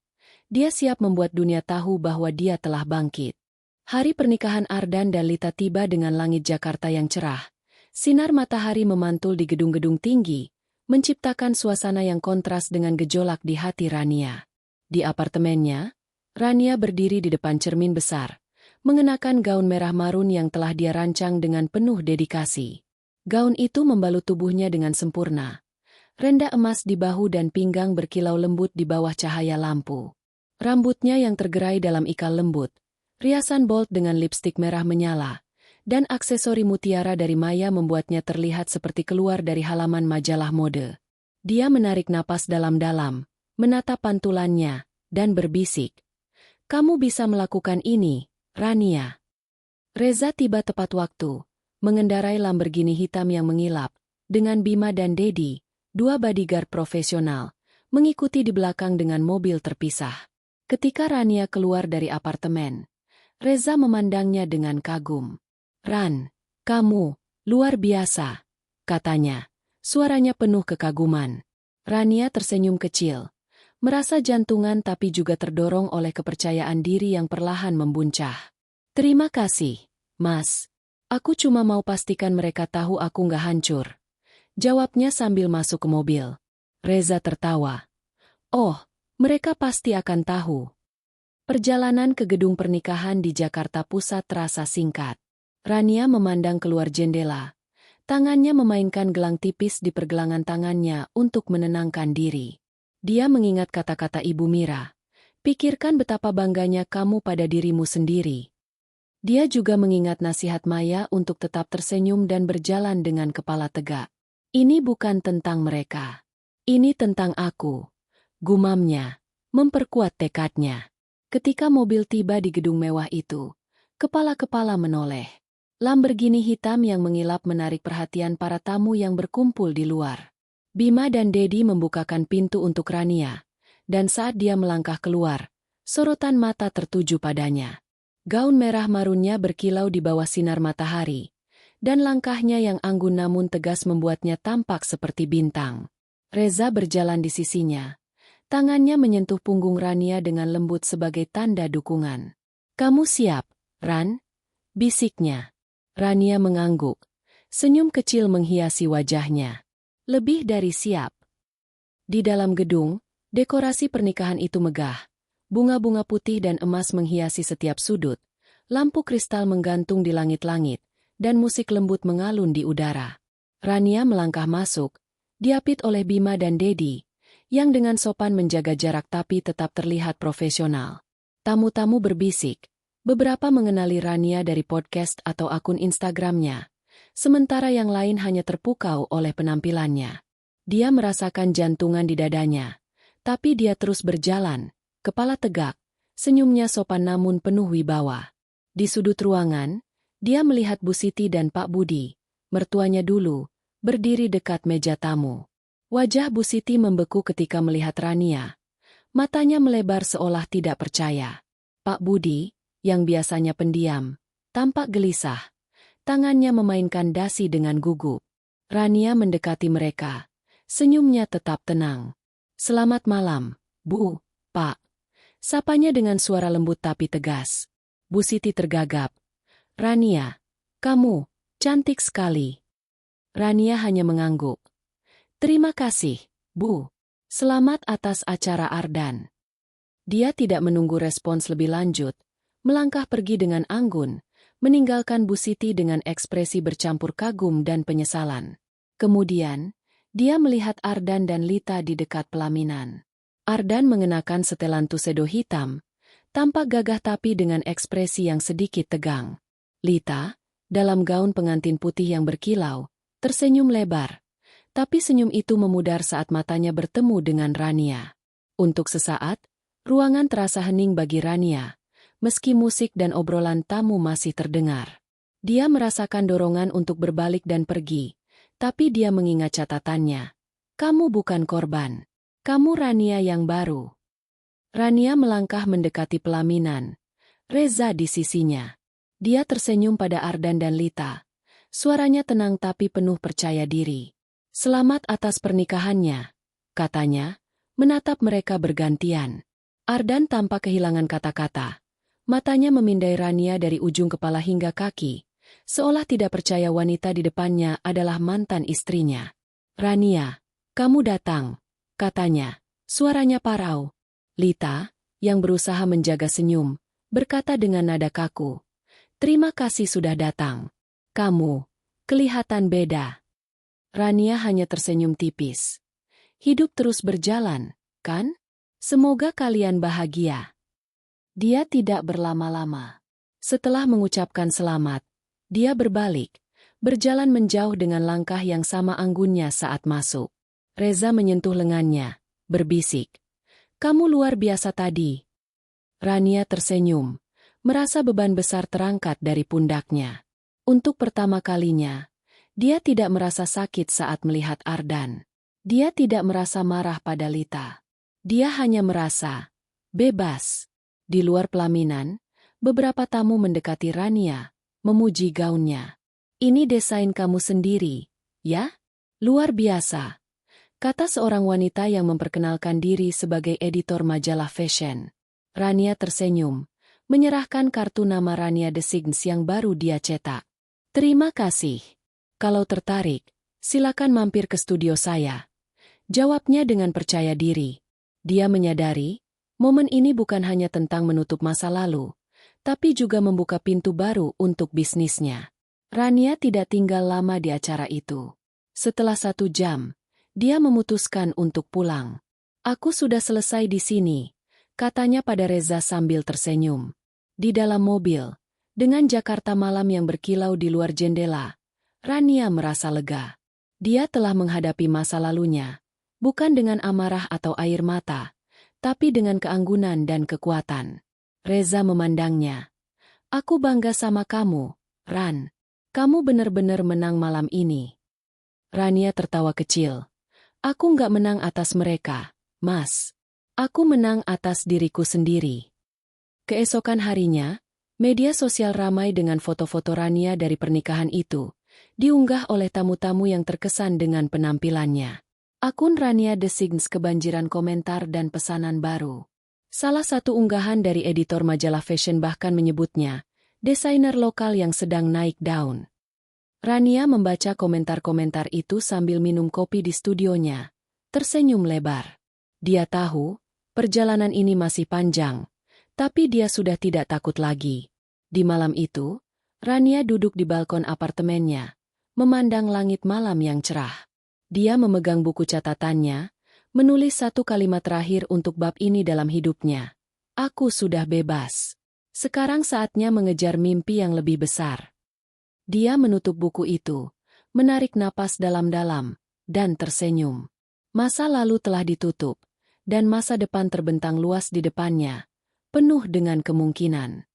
dia siap membuat dunia tahu bahwa dia telah bangkit. Hari pernikahan Ardan dan Lita tiba dengan langit Jakarta yang cerah. Sinar matahari memantul di gedung-gedung tinggi, menciptakan suasana yang kontras dengan gejolak di hati Rania. Di apartemennya, Rania berdiri di depan cermin besar, mengenakan gaun merah marun yang telah dia rancang dengan penuh dedikasi. Gaun itu membalut tubuhnya dengan sempurna. Renda emas di bahu dan pinggang berkilau lembut di bawah cahaya lampu. Rambutnya yang tergerai dalam ikal lembut, riasan bold dengan lipstik merah menyala, dan aksesori mutiara dari Maya membuatnya terlihat seperti keluar dari halaman majalah mode. Dia menarik napas dalam-dalam, menatap pantulannya, dan berbisik, "Kamu bisa melakukan ini, Rania." Reza tiba tepat waktu, mengendarai Lamborghini hitam yang mengilap, dengan Bima dan Dedi, dua bodyguard profesional, mengikuti di belakang dengan mobil terpisah. Ketika Rania keluar dari apartemen, Reza memandangnya dengan kagum. "Ran, kamu, luar biasa," katanya. Suaranya penuh kekaguman. Rania tersenyum kecil, merasa jantungan tapi juga terdorong oleh kepercayaan diri yang perlahan membuncah. "Terima kasih, Mas. Aku cuma mau pastikan mereka tahu aku nggak hancur," jawabnya sambil masuk ke mobil. Reza tertawa. "Oh, mereka pasti akan tahu." Perjalanan ke gedung pernikahan di Jakarta Pusat terasa singkat. Rania memandang keluar jendela. Tangannya memainkan gelang tipis di pergelangan tangannya untuk menenangkan diri. Dia mengingat kata-kata Ibu Mira. "Pikirkan betapa bangganya kamu pada dirimu sendiri." Dia juga mengingat nasihat Maya untuk tetap tersenyum dan berjalan dengan kepala tegak. "Ini bukan tentang mereka. Ini tentang aku," gumamnya, memperkuat tekadnya. Ketika mobil tiba di gedung mewah itu, kepala-kepala menoleh. Lamborghini hitam yang mengilap menarik perhatian para tamu yang berkumpul di luar. Bima dan Dedi membukakan pintu untuk Rania, dan saat dia melangkah keluar, sorotan mata tertuju padanya. Gaun merah marunnya berkilau di bawah sinar matahari, dan langkahnya yang anggun namun tegas membuatnya tampak seperti bintang. Reza berjalan di sisinya. Tangannya menyentuh punggung Rania dengan lembut sebagai tanda dukungan. "Kamu siap, Ran?" bisiknya. Rania mengangguk. Senyum kecil menghiasi wajahnya. "Lebih dari siap." Di dalam gedung, dekorasi pernikahan itu megah. Bunga-bunga putih dan emas menghiasi setiap sudut. Lampu kristal menggantung di langit-langit, dan musik lembut mengalun di udara. Rania melangkah masuk, diapit oleh Bima dan Dedi, yang dengan sopan menjaga jarak tapi tetap terlihat profesional. Tamu-tamu berbisik. Beberapa mengenali Rania dari podcast atau akun Instagramnya, sementara yang lain hanya terpukau oleh penampilannya. Dia merasakan jantungan di dadanya, tapi dia terus berjalan, kepala tegak, senyumnya sopan namun penuh wibawa. Di sudut ruangan, dia melihat Bu Siti dan Pak Budi, mertuanya dulu, berdiri dekat meja tamu. Wajah Bu Siti membeku ketika melihat Rania. Matanya melebar seolah tidak percaya. Pak Budi, yang biasanya pendiam, tampak gelisah. Tangannya memainkan dasi dengan gugup. Rania mendekati mereka. Senyumnya tetap tenang. "Selamat malam, Bu, Pak." Sapanya dengan suara lembut tapi tegas. Bu Siti tergagap. "Rania, kamu cantik sekali." Rania hanya mengangguk. "Terima kasih, Bu. Selamat atas acara Ardan." Dia tidak menunggu respons lebih lanjut, melangkah pergi dengan anggun, meninggalkan Bu Siti dengan ekspresi bercampur kagum dan penyesalan. Kemudian, dia melihat Ardan dan Lita di dekat pelaminan. Ardan mengenakan setelan tuxedo hitam, tampak gagah tapi dengan ekspresi yang sedikit tegang. Lita, dalam gaun pengantin putih yang berkilau, tersenyum lebar. Tapi senyum itu memudar saat matanya bertemu dengan Rania. Untuk sesaat, ruangan terasa hening bagi Rania, meski musik dan obrolan tamu masih terdengar. Dia merasakan dorongan untuk berbalik dan pergi, tapi dia mengingat catatannya. "Kamu bukan korban. Kamu Rania yang baru." Rania melangkah mendekati pelaminan. Reza di sisinya. Dia tersenyum pada Ardan dan Lita. Suaranya tenang tapi penuh percaya diri. Selamat atas pernikahannya, katanya, menatap mereka bergantian. Ardan tanpa kehilangan kata-kata. Matanya memindai Rania dari ujung kepala hingga kaki, seolah tidak percaya wanita di depannya adalah mantan istrinya. Rania, kamu datang, katanya, suaranya parau. Lita, yang berusaha menjaga senyum, berkata dengan nada kaku, terima kasih sudah datang. Kamu kelihatan beda. Rania hanya tersenyum tipis. Hidup terus berjalan, kan? Semoga kalian bahagia. Dia tidak berlama-lama. Setelah mengucapkan selamat, dia berbalik, berjalan menjauh dengan langkah yang sama anggunnya saat masuk. Reza menyentuh lengannya, berbisik, kamu luar biasa tadi. Rania tersenyum, merasa beban besar terangkat dari pundaknya. Untuk pertama kalinya, dia tidak merasa sakit saat melihat Ardan. Dia tidak merasa marah pada Lita. Dia hanya merasa bebas. Di luar pelaminan, beberapa tamu mendekati Rania, memuji gaunnya. Ini desain kamu sendiri, ya? Luar biasa, kata seorang wanita yang memperkenalkan diri sebagai editor majalah fashion. Rania tersenyum, menyerahkan kartu nama Rania Designs yang baru dia cetak. Terima kasih. Kalau tertarik, silakan mampir ke studio saya. Jawabnya dengan percaya diri. Dia menyadari, momen ini bukan hanya tentang menutup masa lalu, tapi juga membuka pintu baru untuk bisnisnya. Rania tidak tinggal lama di acara itu. Setelah 1 jam, dia memutuskan untuk pulang. Aku sudah selesai di sini, katanya pada Reza sambil tersenyum. Di dalam mobil, dengan Jakarta malam yang berkilau di luar jendela, Rania merasa lega. Dia telah menghadapi masa lalunya, bukan dengan amarah atau air mata, tapi dengan keanggunan dan kekuatan. Reza memandangnya. Aku bangga sama kamu, Ran. Kamu benar-benar menang malam ini. Rania tertawa kecil. Aku nggak menang atas mereka, Mas. Aku menang atas diriku sendiri. Keesokan harinya, media sosial ramai dengan foto-foto Rania dari pernikahan itu, diunggah oleh tamu-tamu yang terkesan dengan penampilannya. Akun Rania Designs kebanjiran komentar dan pesanan baru. Salah satu unggahan dari editor majalah fashion bahkan menyebutnya, desainer lokal yang sedang naik daun. Rania membaca komentar-komentar itu sambil minum kopi di studionya, tersenyum lebar. Dia tahu, perjalanan ini masih panjang, tapi dia sudah tidak takut lagi. Di malam itu, Rania duduk di balkon apartemennya, memandang langit malam yang cerah. Dia memegang buku catatannya, menulis satu kalimat terakhir untuk bab ini dalam hidupnya. Aku sudah bebas. Sekarang saatnya mengejar mimpi yang lebih besar. Dia menutup buku itu, menarik napas dalam-dalam, dan tersenyum. Masa lalu telah ditutup, dan masa depan terbentang luas di depannya, penuh dengan kemungkinan.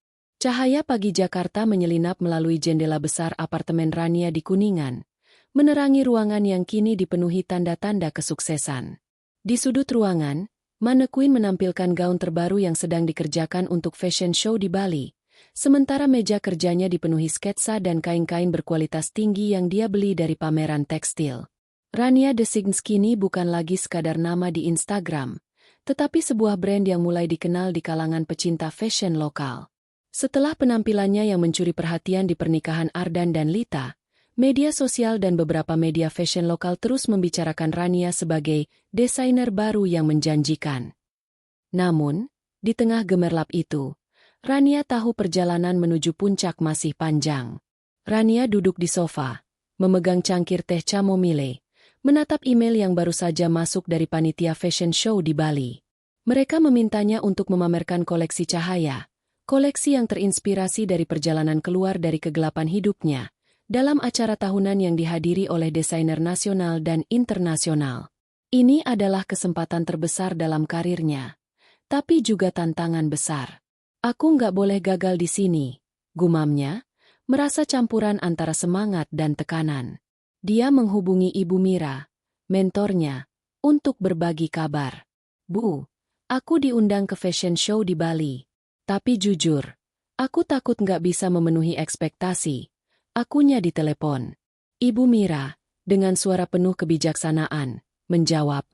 Cahaya pagi Jakarta menyelinap melalui jendela besar apartemen Rania di Kuningan, menerangi ruangan yang kini dipenuhi tanda-tanda kesuksesan. Di sudut ruangan, manekuin menampilkan gaun terbaru yang sedang dikerjakan untuk fashion show di Bali, sementara meja kerjanya dipenuhi sketsa dan kain-kain berkualitas tinggi yang dia beli dari pameran tekstil. Rania Designs kini bukan lagi sekadar nama di Instagram, tetapi sebuah brand yang mulai dikenal di kalangan pecinta fashion lokal. Setelah penampilannya yang mencuri perhatian di pernikahan Ardan dan Lita, media sosial dan beberapa media fashion lokal terus membicarakan Rania sebagai desainer baru yang menjanjikan. Namun, di tengah gemerlap itu, Rania tahu perjalanan menuju puncak masih panjang. Rania duduk di sofa, memegang cangkir teh chamomile, menatap email yang baru saja masuk dari panitia fashion show di Bali. Mereka memintanya untuk memamerkan koleksi cahaya, koleksi yang terinspirasi dari perjalanan keluar dari kegelapan hidupnya, dalam acara tahunan yang dihadiri oleh desainer nasional dan internasional. Ini adalah kesempatan terbesar dalam karirnya, tapi juga tantangan besar. Aku nggak boleh gagal di sini, gumamnya, merasa campuran antara semangat dan tekanan. Dia menghubungi Ibu Mira, mentornya, untuk berbagi kabar. Bu, aku diundang ke fashion show di Bali. Tapi jujur, aku takut nggak bisa memenuhi ekspektasi. Akunya ditelepon. Ibu Mira, dengan suara penuh kebijaksanaan, menjawab.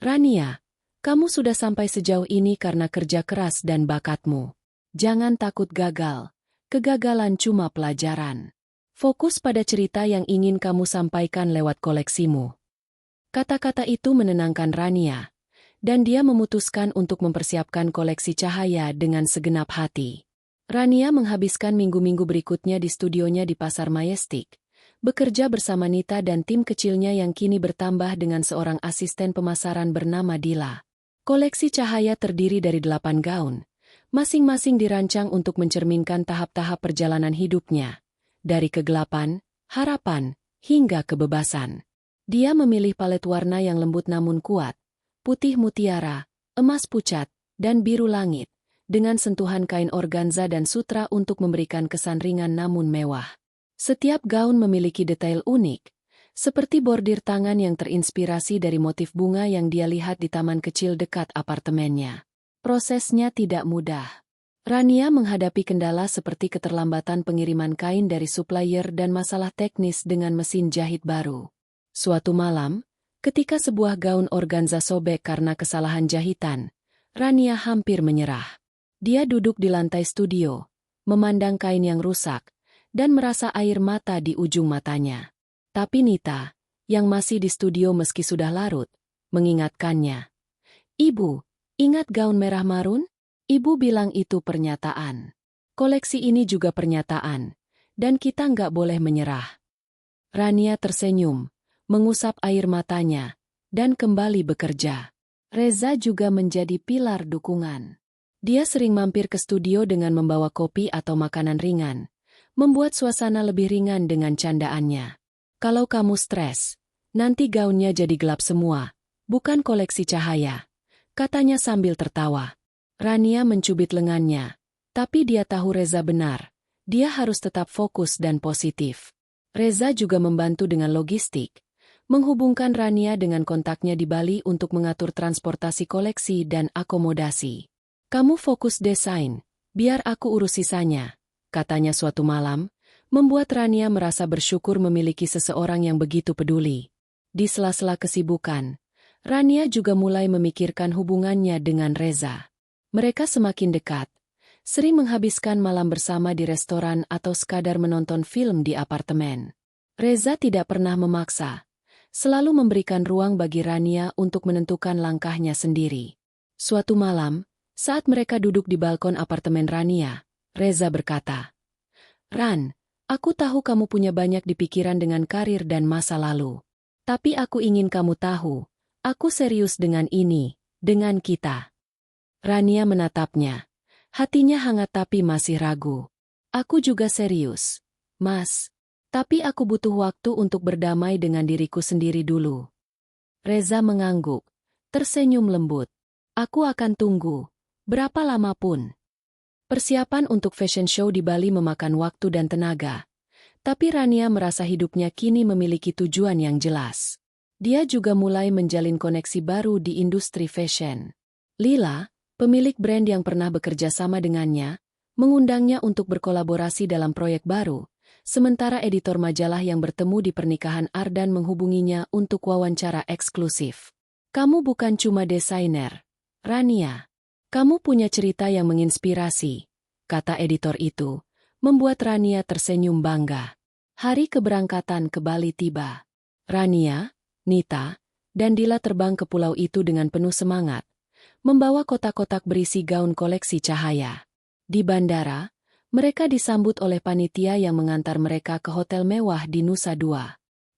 Rania, kamu sudah sampai sejauh ini karena kerja keras dan bakatmu. Jangan takut gagal. Kegagalan cuma pelajaran. Fokus pada cerita yang ingin kamu sampaikan lewat koleksimu. Kata-kata itu menenangkan Rania, dan dia memutuskan untuk mempersiapkan koleksi cahaya dengan segenap hati. Rania menghabiskan minggu-minggu berikutnya di studionya di Pasar Majestic, bekerja bersama Nita dan tim kecilnya yang kini bertambah dengan seorang asisten pemasaran bernama Dila. Koleksi cahaya terdiri dari 8 gaun, masing-masing dirancang untuk mencerminkan tahap-tahap perjalanan hidupnya, dari kegelapan, harapan, hingga kebebasan. Dia memilih palet warna yang lembut namun kuat, putih mutiara, emas pucat, dan biru langit, dengan sentuhan kain organza dan sutra untuk memberikan kesan ringan namun mewah. Setiap gaun memiliki detail unik, seperti bordir tangan yang terinspirasi dari motif bunga yang dia lihat di taman kecil dekat apartemennya. Prosesnya tidak mudah. Rania menghadapi kendala seperti keterlambatan pengiriman kain dari supplier dan masalah teknis dengan mesin jahit baru. Suatu malam, ketika sebuah gaun organza sobek karena kesalahan jahitan, Rania hampir menyerah. Dia duduk di lantai studio, memandang kain yang rusak, dan merasa air mata di ujung matanya. Tapi Nita, yang masih di studio meski sudah larut, mengingatkannya. Ibu, ingat gaun merah marun? Ibu bilang itu pernyataan. Koleksi ini juga pernyataan, dan kita nggak boleh menyerah. Rania tersenyum, mengusap air matanya, dan kembali bekerja. Reza juga menjadi pilar dukungan. Dia sering mampir ke studio dengan membawa kopi atau makanan ringan, membuat suasana lebih ringan dengan candaannya. Kalau kamu stres, nanti gaunnya jadi gelap semua, bukan koleksi cahaya, katanya sambil tertawa. Rania mencubit lengannya, tapi dia tahu Reza benar. Dia harus tetap fokus dan positif. Reza juga membantu dengan logistik, menghubungkan Rania dengan kontaknya di Bali untuk mengatur transportasi koleksi dan akomodasi. Kamu fokus desain, biar aku urus sisanya, katanya suatu malam, membuat Rania merasa bersyukur memiliki seseorang yang begitu peduli. Di sela-sela kesibukan, Rania juga mulai memikirkan hubungannya dengan Reza. Mereka semakin dekat, sering menghabiskan malam bersama di restoran atau sekadar menonton film di apartemen. Reza tidak pernah memaksa, selalu memberikan ruang bagi Rania untuk menentukan langkahnya sendiri. Suatu malam, saat mereka duduk di balkon apartemen Rania, Reza berkata, Ran, aku tahu kamu punya banyak di pikiran dengan karir dan masa lalu. Tapi aku ingin kamu tahu, aku serius dengan ini, dengan kita. Rania menatapnya. Hatinya hangat tapi masih ragu. Aku juga serius, Mas. Tapi aku butuh waktu untuk berdamai dengan diriku sendiri dulu. Reza mengangguk, tersenyum lembut. Aku akan tunggu. Berapa lama pun. Persiapan untuk fashion show di Bali memakan waktu dan tenaga. Tapi Rania merasa hidupnya kini memiliki tujuan yang jelas. Dia juga mulai menjalin koneksi baru di industri fashion. Lila, pemilik brand yang pernah bekerja sama dengannya, mengundangnya untuk berkolaborasi dalam proyek baru, sementara editor majalah yang bertemu di pernikahan Ardan menghubunginya untuk wawancara eksklusif. Kamu bukan cuma desainer, Rania. Kamu punya cerita yang menginspirasi, kata editor itu, membuat Rania tersenyum bangga. Hari keberangkatan ke Bali tiba. Rania, Nita, dan Dila terbang ke pulau itu dengan penuh semangat, membawa kotak-kotak berisi gaun koleksi cahaya. Di bandara, mereka disambut oleh panitia yang mengantar mereka ke hotel mewah di Nusa Dua.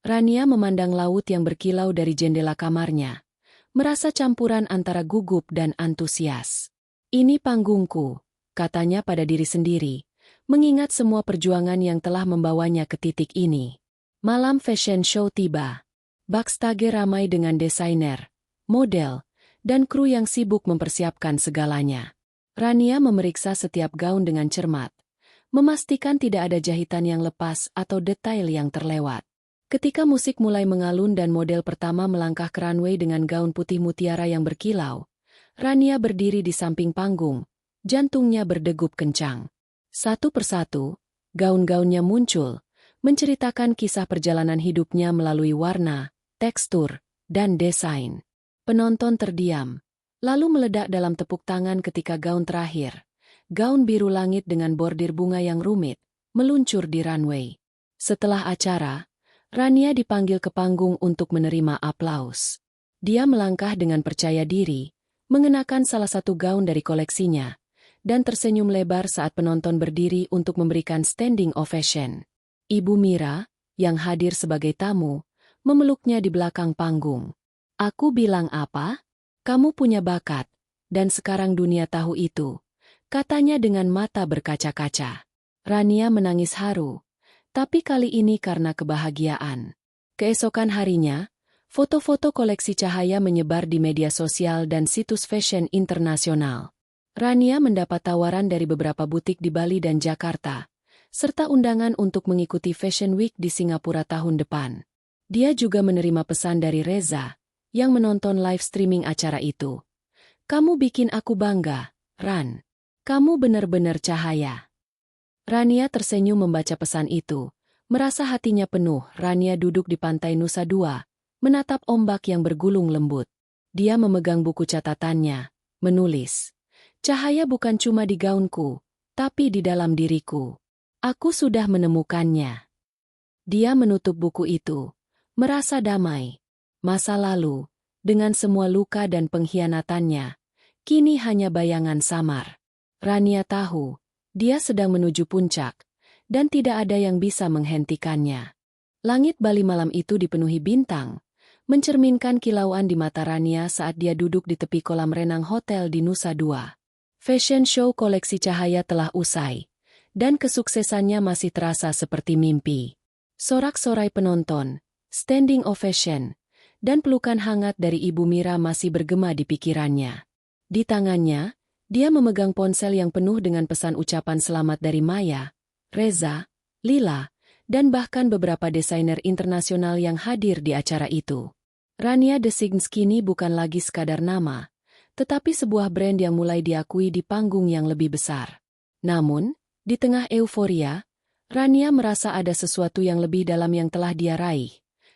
Rania memandang laut yang berkilau dari jendela kamarnya, merasa campuran antara gugup dan antusias. Ini panggungku, katanya pada diri sendiri, mengingat semua perjuangan yang telah membawanya ke titik ini. Malam fashion show tiba. Backstage ramai dengan desainer, model, dan kru yang sibuk mempersiapkan segalanya. Rania memeriksa setiap gaun dengan cermat, memastikan tidak ada jahitan yang lepas atau detail yang terlewat. Ketika musik mulai mengalun dan model pertama melangkah ke runway dengan gaun putih mutiara yang berkilau, Rania berdiri di samping panggung, jantungnya berdegup kencang. Satu persatu, gaun-gaunnya muncul, menceritakan kisah perjalanan hidupnya melalui warna, tekstur, dan desain. Penonton terdiam, lalu meledak dalam tepuk tangan ketika gaun terakhir, gaun biru langit dengan bordir bunga yang rumit, meluncur di runway. Setelah acara, Rania dipanggil ke panggung untuk menerima aplaus. Dia melangkah dengan percaya diri, mengenakan salah satu gaun dari koleksinya, dan tersenyum lebar saat penonton berdiri untuk memberikan standing ovation. Ibu Mira, yang hadir sebagai tamu, memeluknya di belakang panggung. "Aku bilang apa? Kamu punya bakat, dan sekarang dunia tahu itu," katanya dengan mata berkaca-kaca. Rania menangis haru, tapi kali ini karena kebahagiaan. Keesokan harinya, foto-foto koleksi cahaya menyebar di media sosial dan situs fashion internasional. Rania mendapat tawaran dari beberapa butik di Bali dan Jakarta, serta undangan untuk mengikuti Fashion Week di Singapura tahun depan. Dia juga menerima pesan dari Reza, yang menonton live streaming acara itu. "Kamu bikin aku bangga, Ran. Kamu benar-benar cahaya." Rania tersenyum membaca pesan itu, merasa hatinya penuh. Rania duduk di pantai Nusa Dua, menatap ombak yang bergulung lembut. Dia memegang buku catatannya, menulis, "Cahaya bukan cuma di gaunku, tapi di dalam diriku. Aku sudah menemukannya." Dia menutup buku itu, merasa damai. Masa lalu, dengan semua luka dan pengkhianatannya, kini hanya bayangan samar. Rania tahu, dia sedang menuju puncak, dan tidak ada yang bisa menghentikannya. Langit Bali malam itu dipenuhi bintang, mencerminkan kilauan di mata Rania saat dia duduk di tepi kolam renang hotel di Nusa Dua. Fashion show koleksi cahaya telah usai, dan kesuksesannya masih terasa seperti mimpi. Sorak-sorai penonton, standing ovation, dan pelukan hangat dari Ibu Mira masih bergema di pikirannya. Di tangannya, dia memegang ponsel yang penuh dengan pesan ucapan selamat dari Maya, Reza, Lila, dan bahkan beberapa desainer internasional yang hadir di acara itu. Rania Designs kini bukan lagi sekadar nama, tetapi sebuah brand yang mulai diakui di panggung yang lebih besar. Namun, di tengah euforia, Rania merasa ada sesuatu yang lebih dalam yang telah dia raih,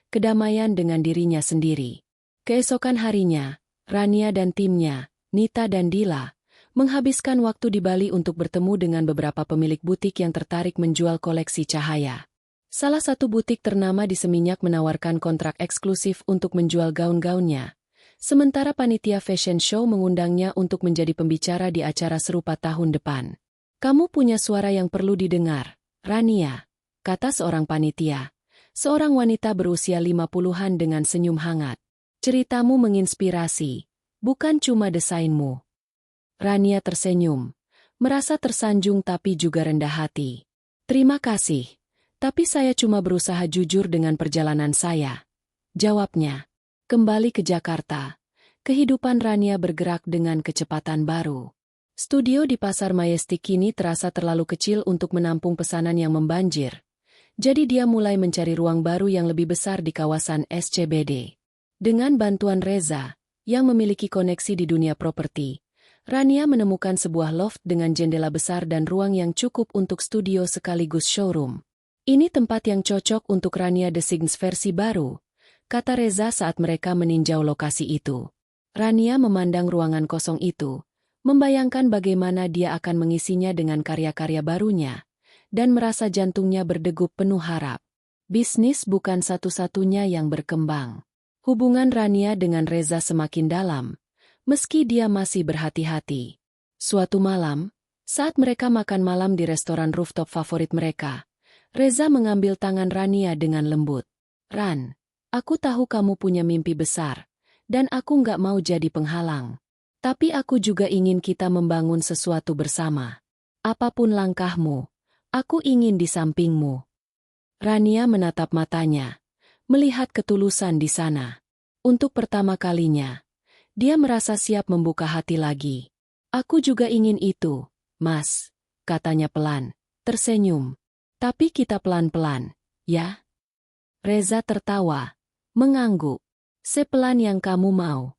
kedamaian dengan dirinya sendiri. Keesokan harinya, Rania dan timnya, Nita dan Dila, menghabiskan waktu di Bali untuk bertemu dengan beberapa pemilik butik yang tertarik menjual koleksi cahaya. Salah satu butik ternama di Seminyak menawarkan kontrak eksklusif untuk menjual gaun-gaunnya, sementara panitia fashion show mengundangnya untuk menjadi pembicara di acara serupa tahun depan. "Kamu punya suara yang perlu didengar, Rania," kata seorang panitia, seorang wanita berusia 50-an dengan senyum hangat. "Ceritamu menginspirasi, bukan cuma desainmu." Rania tersenyum, merasa tersanjung tapi juga rendah hati. "Terima kasih, tapi saya cuma berusaha jujur dengan perjalanan saya," jawabnya. Kembali ke Jakarta, kehidupan Rania bergerak dengan kecepatan baru. Studio di Pasar Majestic kini terasa terlalu kecil untuk menampung pesanan yang membanjir. Jadi dia mulai mencari ruang baru yang lebih besar di kawasan SCBD. Dengan bantuan Reza, yang memiliki koneksi di dunia properti, Rania menemukan sebuah loft dengan jendela besar dan ruang yang cukup untuk studio sekaligus showroom. "Ini tempat yang cocok untuk Rania Designs versi baru," kata Reza saat mereka meninjau lokasi itu. Rania memandang ruangan kosong itu, membayangkan bagaimana dia akan mengisinya dengan karya-karya barunya, dan merasa jantungnya berdegup penuh harap. Bisnis bukan satu-satunya yang berkembang. Hubungan Rania dengan Reza semakin dalam, meski dia masih berhati-hati. Suatu malam, saat mereka makan malam di restoran rooftop favorit mereka, Reza mengambil tangan Rania dengan lembut. "Ran, aku tahu kamu punya mimpi besar, dan aku nggak mau jadi penghalang. Tapi aku juga ingin kita membangun sesuatu bersama. Apapun langkahmu, aku ingin di sampingmu." Rania menatap matanya, melihat ketulusan di sana. Untuk pertama kalinya, dia merasa siap membuka hati lagi. "Aku juga ingin itu, Mas," katanya pelan, tersenyum. "Tapi kita pelan-pelan, ya?" Reza tertawa, mengangguk. "Sepelan yang kamu mau."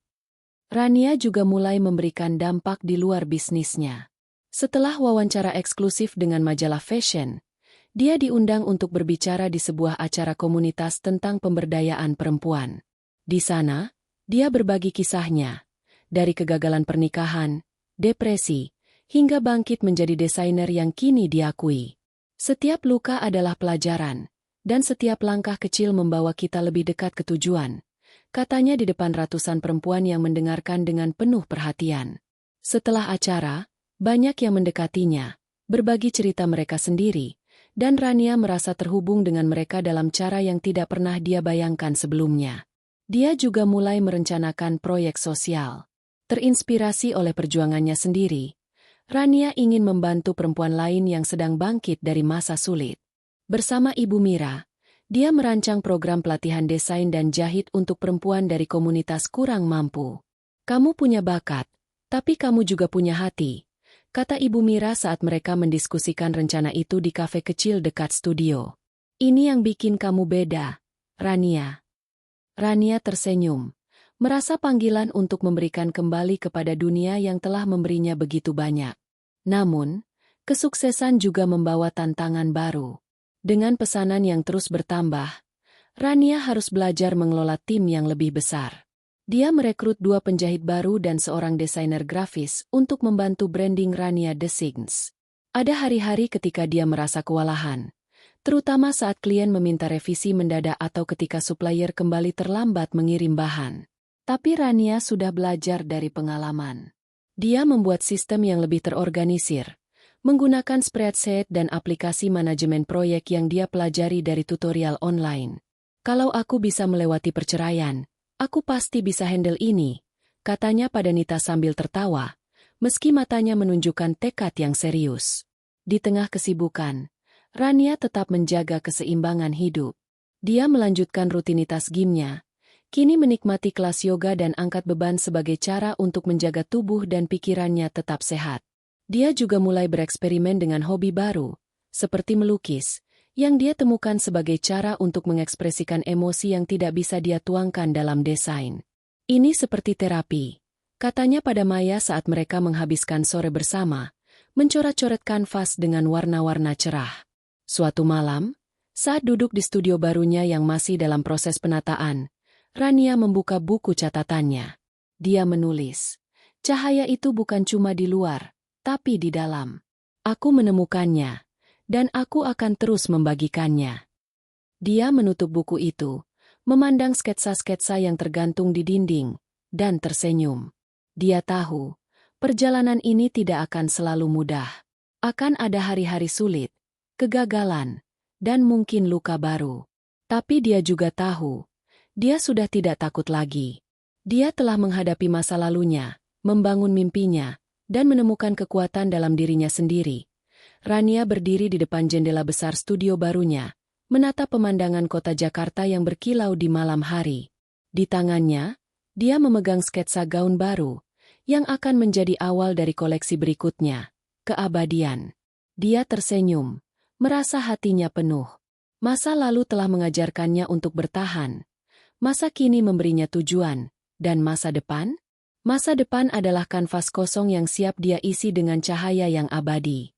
Rania juga mulai memberikan dampak di luar bisnisnya. Setelah wawancara eksklusif dengan majalah fashion, Dia diundang untuk berbicara di sebuah acara komunitas tentang pemberdayaan perempuan. Di sana, dia berbagi kisahnya, dari kegagalan pernikahan, depresi, hingga bangkit menjadi desainer yang kini diakui. Setiap luka adalah pelajaran, dan setiap langkah kecil membawa kita lebih dekat ke tujuan, katanya di depan ratusan perempuan yang mendengarkan dengan penuh perhatian. Setelah acara, banyak yang mendekatinya, berbagi cerita mereka sendiri, dan Rania merasa terhubung dengan mereka dalam cara yang tidak pernah dia bayangkan sebelumnya. Dia juga mulai merencanakan proyek sosial. Terinspirasi oleh perjuangannya sendiri, Rania ingin membantu perempuan lain yang sedang bangkit dari masa sulit. Bersama Ibu Mira, dia merancang program pelatihan desain dan jahit untuk perempuan dari komunitas kurang mampu. "Kamu punya bakat, tapi kamu juga punya hati," kata Ibu Mira saat mereka mendiskusikan rencana itu di kafe kecil dekat studio. "Ini yang bikin kamu beda, Rania." Rania tersenyum, merasa panggilan untuk memberikan kembali kepada dunia yang telah memberinya begitu banyak. Namun, kesuksesan juga membawa tantangan baru. Dengan pesanan yang terus bertambah, Rania harus belajar mengelola tim yang lebih besar. Dia merekrut 2 penjahit baru dan seorang desainer grafis untuk membantu branding Rania Designs. Ada hari-hari ketika dia merasa kewalahan, terutama saat klien meminta revisi mendadak atau ketika supplier kembali terlambat mengirim bahan. Tapi Rania sudah belajar dari pengalaman. Dia membuat sistem yang lebih terorganisir, menggunakan spreadsheet dan aplikasi manajemen proyek yang dia pelajari dari tutorial online. "Kalau aku bisa melewati perceraian, aku pasti bisa handle ini," katanya pada Nita sambil tertawa, meski matanya menunjukkan tekad yang serius. Di tengah kesibukan, Rania tetap menjaga keseimbangan hidup. Dia melanjutkan rutinitas gymnya, kini menikmati kelas yoga dan angkat beban sebagai cara untuk menjaga tubuh dan pikirannya tetap sehat. Dia juga mulai bereksperimen dengan hobi baru, seperti melukis, yang dia temukan sebagai cara untuk mengekspresikan emosi yang tidak bisa dia tuangkan dalam desain. "Ini seperti terapi," katanya pada Maya saat mereka menghabiskan sore bersama, mencoret-coret kanvas dengan warna-warna cerah. Suatu malam, saat duduk di studio barunya yang masih dalam proses penataan, Rania membuka buku catatannya. Dia menulis, "Cahaya itu bukan cuma di luar, tapi di dalam. Aku menemukannya, dan aku akan terus membagikannya." Dia menutup buku itu, memandang sketsa-sketsa yang tergantung di dinding, dan tersenyum. Dia tahu, perjalanan ini tidak akan selalu mudah. Akan ada hari-hari sulit, kegagalan, dan mungkin luka baru. Tapi dia juga tahu, dia sudah tidak takut lagi. Dia telah menghadapi masa lalunya, membangun mimpinya, dan menemukan kekuatan dalam dirinya sendiri. Rania berdiri di depan jendela besar studio barunya, menatap pemandangan kota Jakarta yang berkilau di malam hari. Di tangannya, dia memegang sketsa gaun baru, yang akan menjadi awal dari koleksi berikutnya, keabadian. Dia tersenyum, merasa hatinya penuh. Masa lalu telah mengajarkannya untuk bertahan. Masa kini memberinya tujuan, dan masa depan? Masa depan adalah kanvas kosong yang siap dia isi dengan cahaya yang abadi.